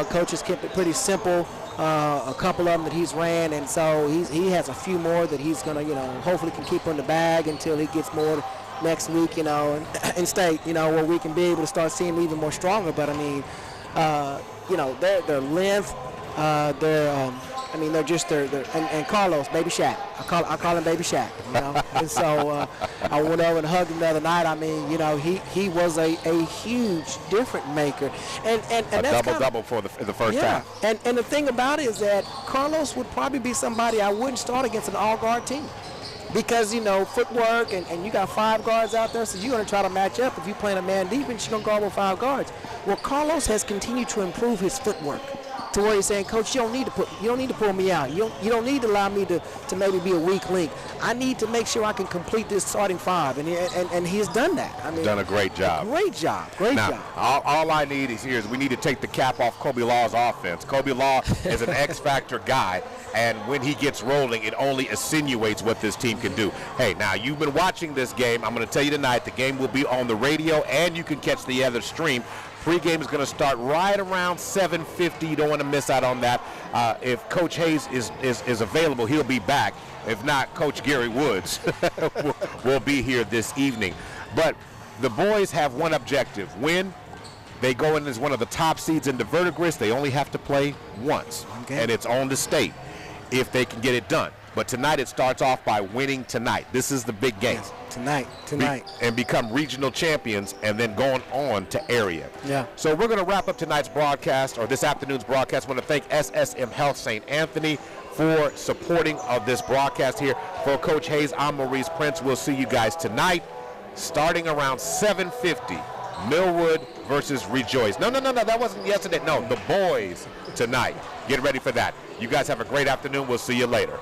Coaches kept it pretty simple. a couple of them that he's ran, and so he has a few more that he's going to, hopefully can keep in the bag until he gets more next week, in state, where we can be able to start seeing him even more stronger. But, I mean, their length, and Carlos, Baby Shaq. I call him Baby Shaq, And so I went over and hugged him the other night. I mean, he was a huge difference maker. And a that's double for the first half. And the thing about it is that Carlos would probably be somebody I wouldn't start against an all-guard team. Because, footwork, and you got 5 guards out there, so you're going to try to match up. If you're playing a man defense, you're going to guard with 5 guards. Well, Carlos has continued to improve his footwork to where he's saying, Coach, you don't need to pull me out. You don't need to allow me to maybe be a weak link. I need to make sure I can complete this starting 5, and he has done that. I mean, done a great job. Great job. All I need is we need to take the cap off Kobe Law's offense. Kobe Law is an X-factor guy, and when he gets rolling, it only insinuates what this team can do. Hey, now you've been watching this game. I'm going to tell you tonight, the game will be on the radio, and you can catch the other stream. Pregame is going to start right around 7:50. You don't want to miss out on that. If Coach Hayes is available, he'll be back. If not, Coach Gary Woods will be here this evening. But the boys have one objective: win. They go in as one of the top seeds in the Verdigris. They only have to play once, and it's on the state if they can get it done. But tonight it starts off by winning tonight. This is the big game. Yes, tonight. And become regional champions and then going on to area. Yeah. So we're going to wrap up tonight's broadcast, or this afternoon's broadcast. I want to thank SSM Health St. Anthony for supporting of this broadcast here. For Coach Hayes, I'm Maurice Prince. We'll see you guys tonight starting around 7:50. Millwood versus Rejoice. No, that wasn't yesterday. No, the boys tonight. Get ready for that. You guys have a great afternoon. We'll see you later.